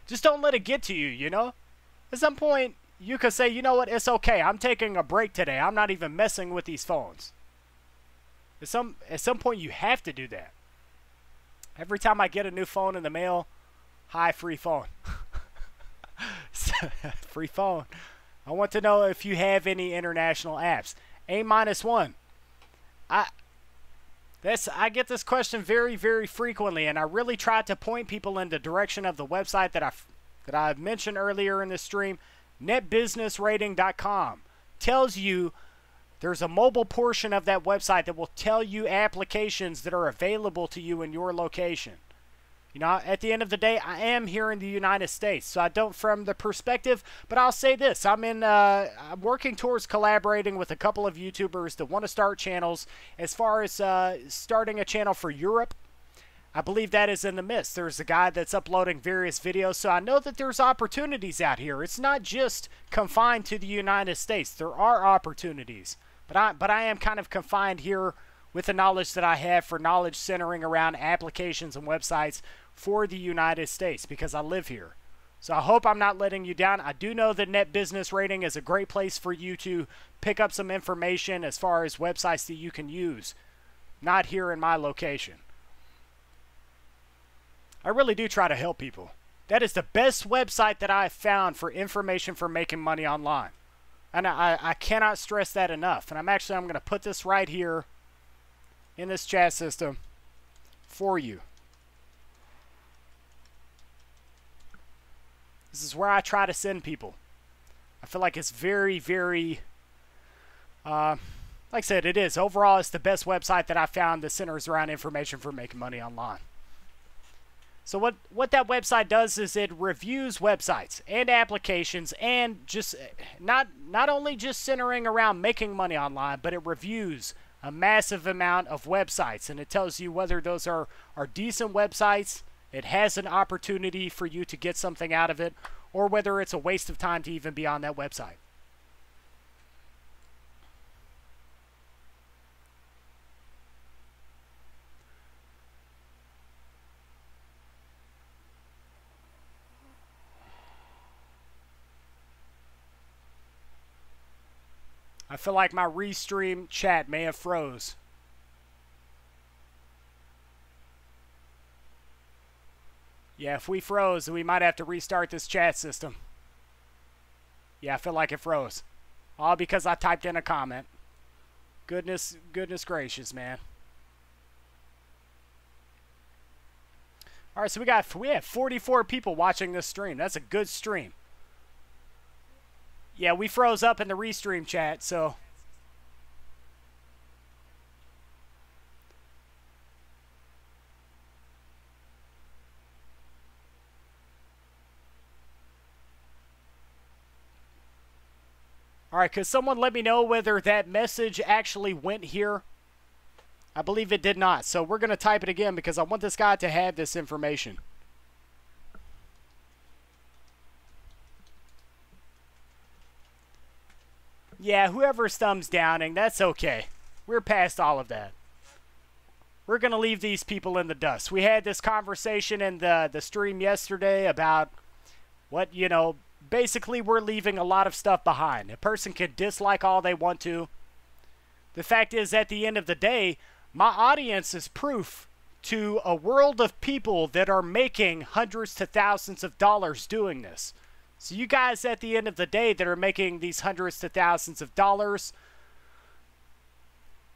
Just don't let it get to you, you know? At some point, you could say, you know what, it's okay. I'm taking a break today. I'm not even messing with these phones. At some point, you have to do that. Every time I get a new phone in the mail, hi, free phone. Free phone. I want to know if you have any international apps. A-1. I get this question very, very frequently, and I really try to point people in the direction of the website that I've mentioned earlier in the stream. Netbusinessrating.com tells you there's a mobile portion of that website that will tell you applications that are available to you in your location. You know, at the end of the day, I am here in the United States, so I don't from the perspective, but I'll say this. I'm working towards collaborating with a couple of YouTubers that want to start channels. As far as starting a channel for Europe, I believe that is in the midst. There's a guy that's uploading various videos, so I know that there's opportunities out here. It's not just confined to the United States. There are opportunities, but I am kind of confined here with the knowledge that I have for knowledge centering around applications and websites for the United States because I live here. So I hope I'm not letting you down. I do know that Net Business Rating is a great place for you to pick up some information as far as websites that you can use. Not here in my location. I really do try to help people. That is the best website that I have found for information for making money online. And I cannot stress that enough. And I'm going to put this right here in this chat system for you. This is where I try to send people. I feel like it's very, very, like I said, it is. Overall, it's the best website that I found that centers around information for making money online. So what that website does is it reviews websites and applications and just not only just centering around making money online, but it reviews a massive amount of websites, and it tells you whether those are decent websites, it has an opportunity for you to get something out of it, or whether it's a waste of time to even be on that website. I feel like my restream chat may have froze. Yeah, if we froze, then we might have to restart this chat system. Yeah, I feel like it froze. All because I typed in a comment. Goodness gracious, man. All right, so we have 44 people watching this stream. That's a good stream. Yeah, we froze up in the restream chat, so. All right, could someone let me know whether that message actually went here? I believe it did not, so we're going to type it again because I want this guy to have this information. Yeah, whoever's thumbs downing, that's okay. We're past all of that. We're going to leave these people in the dust. We had this conversation in the stream yesterday about what, you know, basically we're leaving a lot of stuff behind. A person can dislike all they want to. The fact is, at the end of the day, my audience is proof to a world of people that are making hundreds to thousands of dollars doing this. So you guys at the end of the day that are making these hundreds to thousands of dollars,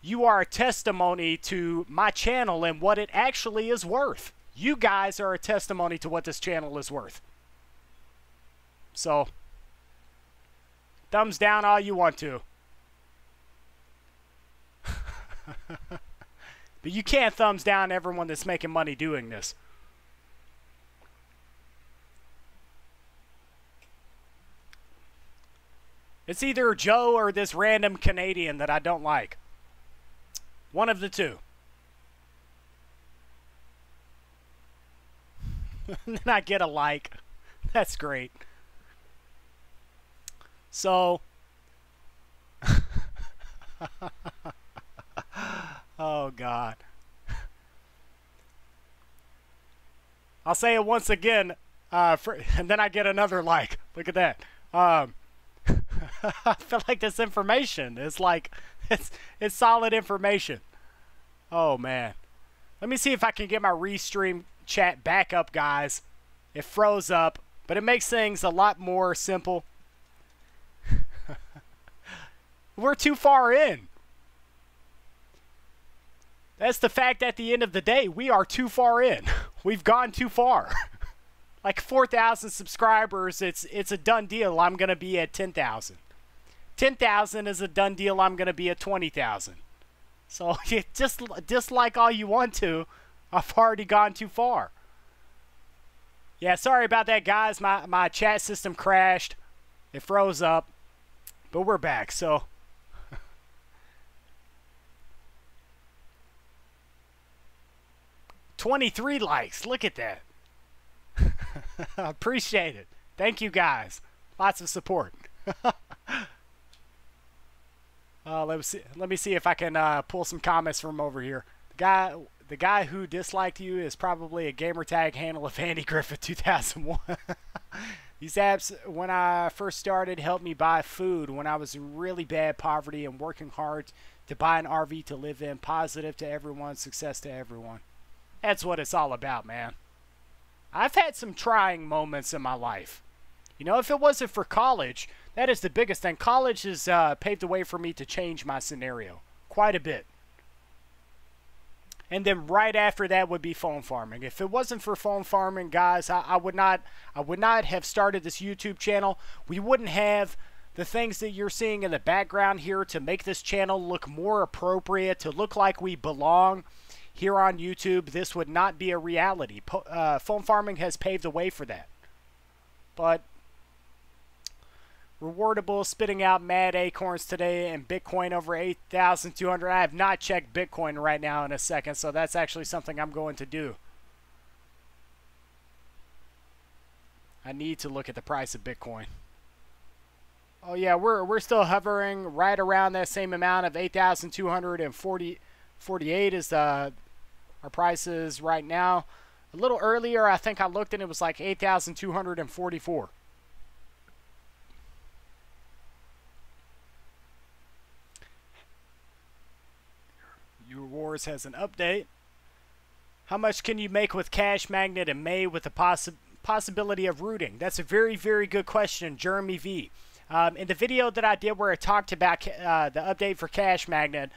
you are a testimony to my channel and what it actually is worth. You guys are a testimony to what this channel is worth. So, thumbs down all you want to. But you can't thumbs down everyone that's making money doing this. It's either Joe or this random Canadian that I don't like. One of the two. And then I get a like. That's great. So, oh God. I'll say it once again, and then I get another like. Look at that. I feel like this information is like, it's solid information. Oh man. Let me see if I can get my restream chat back up, guys. It froze up, but it makes things a lot more simple. We're too far in. That's the fact at the end of the day. We are too far in. We've gone too far. Like 4,000 subscribers, it's a done deal. I'm going to be at 10,000. 10,000 is a done deal. I'm going to be at 20,000. So just dislike all you want to. I've already gone too far. Yeah, sorry about that, guys. My chat system crashed. It froze up. But we're back, so. 23 likes. Look at that. Appreciate it. Thank you, guys. Lots of support. Let me see if I can pull some comments from over here. The guy who disliked you is probably a gamertag handle of Andy Griffith 2001. These apps, when I first started, helped me buy food when I was in really bad poverty and working hard to buy an RV to live in. Positive to everyone, success to everyone. That's what it's all about, man. I've had some trying moments in my life. You know, if it wasn't for college, that is the biggest thing. College has paved the way for me to change my scenario quite a bit. And then right after that would be phone farming. If it wasn't for phone farming, guys, I would not have started this YouTube channel. We wouldn't have the things that you're seeing in the background here to make this channel look more appropriate, to look like we belong here on YouTube. This would not be a reality. Phone farming has paved the way for that. But rewardable, spitting out mad acorns today, and Bitcoin over 8,200. I have not checked Bitcoin right now in a second, so that's actually something I'm going to do. I need to look at the price of Bitcoin. Oh yeah, we're still hovering right around that same amount of 8,248 is our prices right now. A little earlier, I think I looked and it was like 8,244. Your Wars has an update. How much can you make with Cash Magnet in May with the possibility of rooting? That's a very, very good question, Jeremy V. In the video that I did where I talked about the update for Cash Magnet,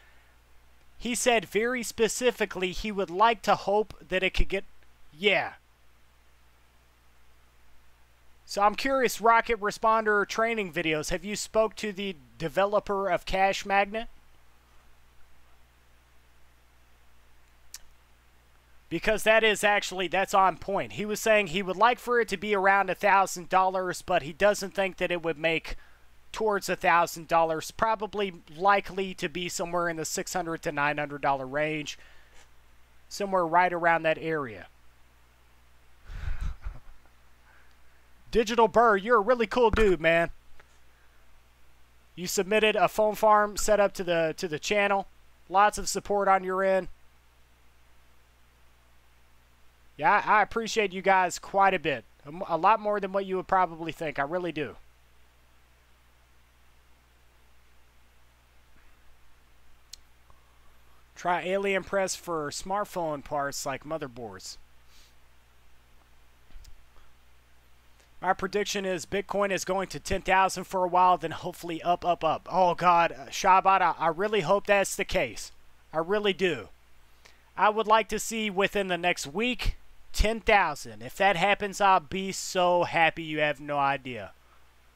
he said very specifically he would like to hope that it could get... Yeah. So I'm curious, Rocket Responder training videos, have you spoke to the developer of Cash Magnet? Because that is actually, that's on point. He was saying he would like for it to be around $1,000, but he doesn't think that it would make towards $1,000. Probably likely to be somewhere in the $600 to $900 range. Somewhere right around that area. Digital Burr, you're a really cool dude, man. You submitted a phone farm setup to the channel. Lots of support on your end. Yeah, I appreciate you guys quite a bit. A lot more than what you would probably think. I really do. Try AliExpress for smartphone parts like motherboards. My prediction is Bitcoin is going to 10,000 for a while, then hopefully up, up, up. Oh, God, Shabbat, I really hope that's the case. I really do. I would like to see within the next week, 10,000. If that happens, I'll be so happy you have no idea.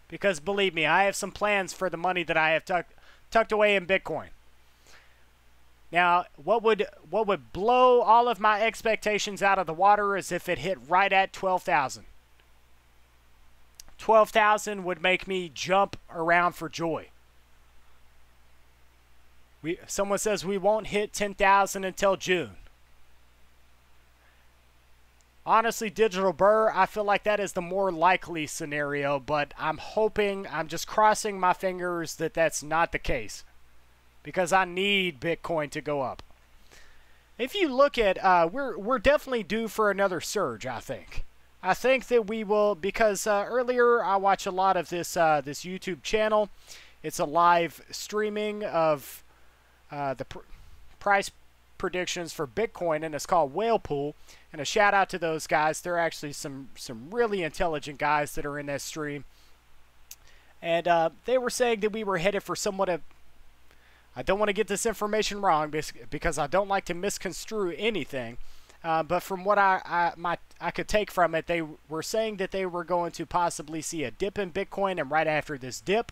Because believe me, I have some plans for the money that I have tucked away in Bitcoin. Now, what would blow all of my expectations out of the water is if it hit right at 12,000. 12,000 would make me jump around for joy. Someone says we won't hit 10,000 until June. Honestly, Digital Burr, I feel like that is the more likely scenario, but I'm hoping, I'm just crossing my fingers that that's not the case. Because I need Bitcoin to go up. If you look at, we're definitely due for another surge, I think. I think that we will, because earlier I watched a lot of this YouTube channel. It's a live streaming of the price predictions for Bitcoin, and it's called Whale Pool. And a shout out to those guys. They're actually some really intelligent guys that are in that stream. And they were saying that we were headed for somewhat of, I don't want to get this information wrong because I don't like to misconstrue anything. But from what I could take from it, they were saying that they were going to possibly see a dip in Bitcoin, and right after this dip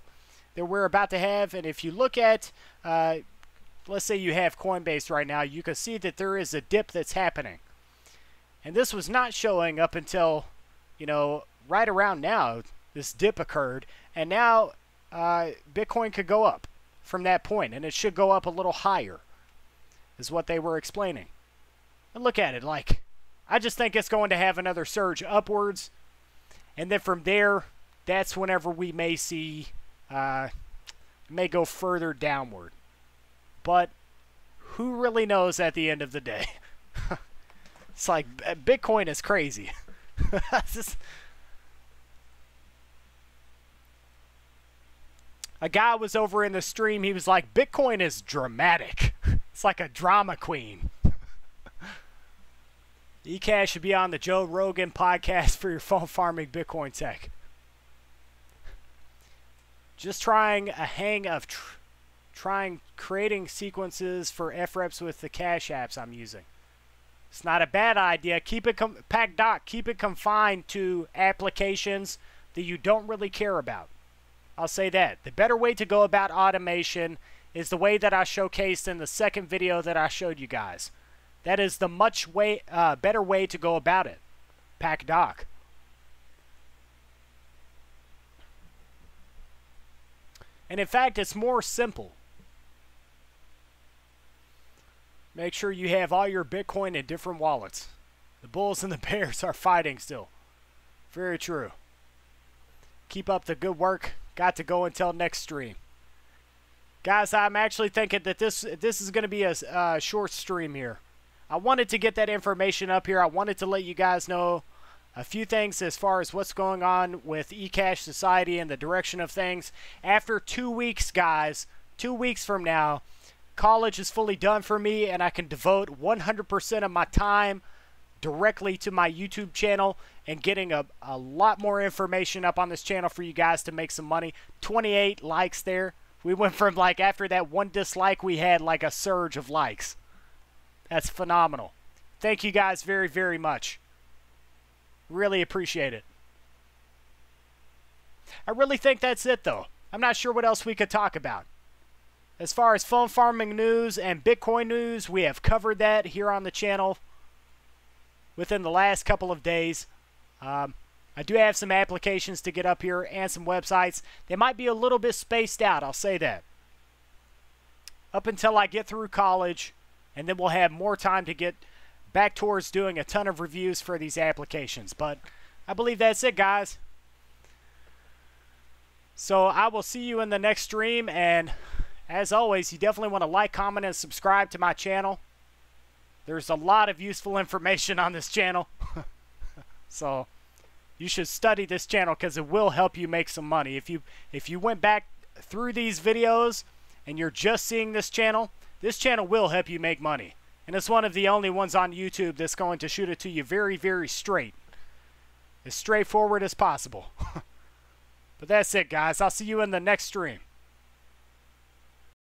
that we're about to have, and if you look at, let's say you have Coinbase right now, you can see that there is a dip that's happening. And this was not showing up until, you know, right around now, this dip occurred, and now Bitcoin could go up from that point, and it should go up a little higher, is what they were explaining. And look at it, like, I just think it's going to have another surge upwards, and then from there, that's whenever we may see, may go further downward. But who really knows at the end of the day? It's like, Bitcoin is crazy. A guy was over in the stream, he was like, Bitcoin is dramatic. It's like a drama queen. eCash should be on the Joe Rogan podcast for your phone farming Bitcoin tech. Just trying a hang of creating sequences for FREPs with the Cash apps I'm using. It's not a bad idea. Keep it PackDoc, keep it confined to applications that you don't really care about. I'll say that. The better way to go about automation is the way that I showcased in the second video that I showed you guys. That is the much better way to go about it. PackDoc. And in fact, it's more simple. Make sure you have all your Bitcoin in different wallets. The bulls and the bears are fighting still. Very true. Keep up the good work. Got to go until next stream. Guys, I'm actually thinking that this is going to be a short stream here. I wanted to get that information up here. I wanted to let you guys know a few things as far as what's going on with eCash Society and the direction of things. After 2 weeks, guys, 2 weeks from now, college is fully done for me, and I can devote 100% of my time directly to my YouTube channel and getting a lot more information up on this channel for you guys to make some money. 28 likes there. We went from, like, after that one dislike, we had like a surge of likes. That's phenomenal. Thank you guys very, very much. Really appreciate it. I really think that's it, though. I'm not sure what else we could talk about. As far as phone farming news and Bitcoin news, we have covered that here on the channel within the last couple of days. I do have some applications to get up here and some websites. They might be a little bit spaced out, I'll say that. Up until I get through college, and then we'll have more time to get back towards doing a ton of reviews for these applications. But I believe that's it, guys. So I will see you in the next stream, and as always, you definitely want to like, comment, and subscribe to my channel. There's a lot of useful information on this channel. So you should study this channel because it will help you make some money. If you went back through these videos and you're just seeing this channel will help you make money. And it's one of the only ones on YouTube that's going to shoot it to you very, very straight. As straightforward as possible. But that's it, guys. I'll see you in the next stream.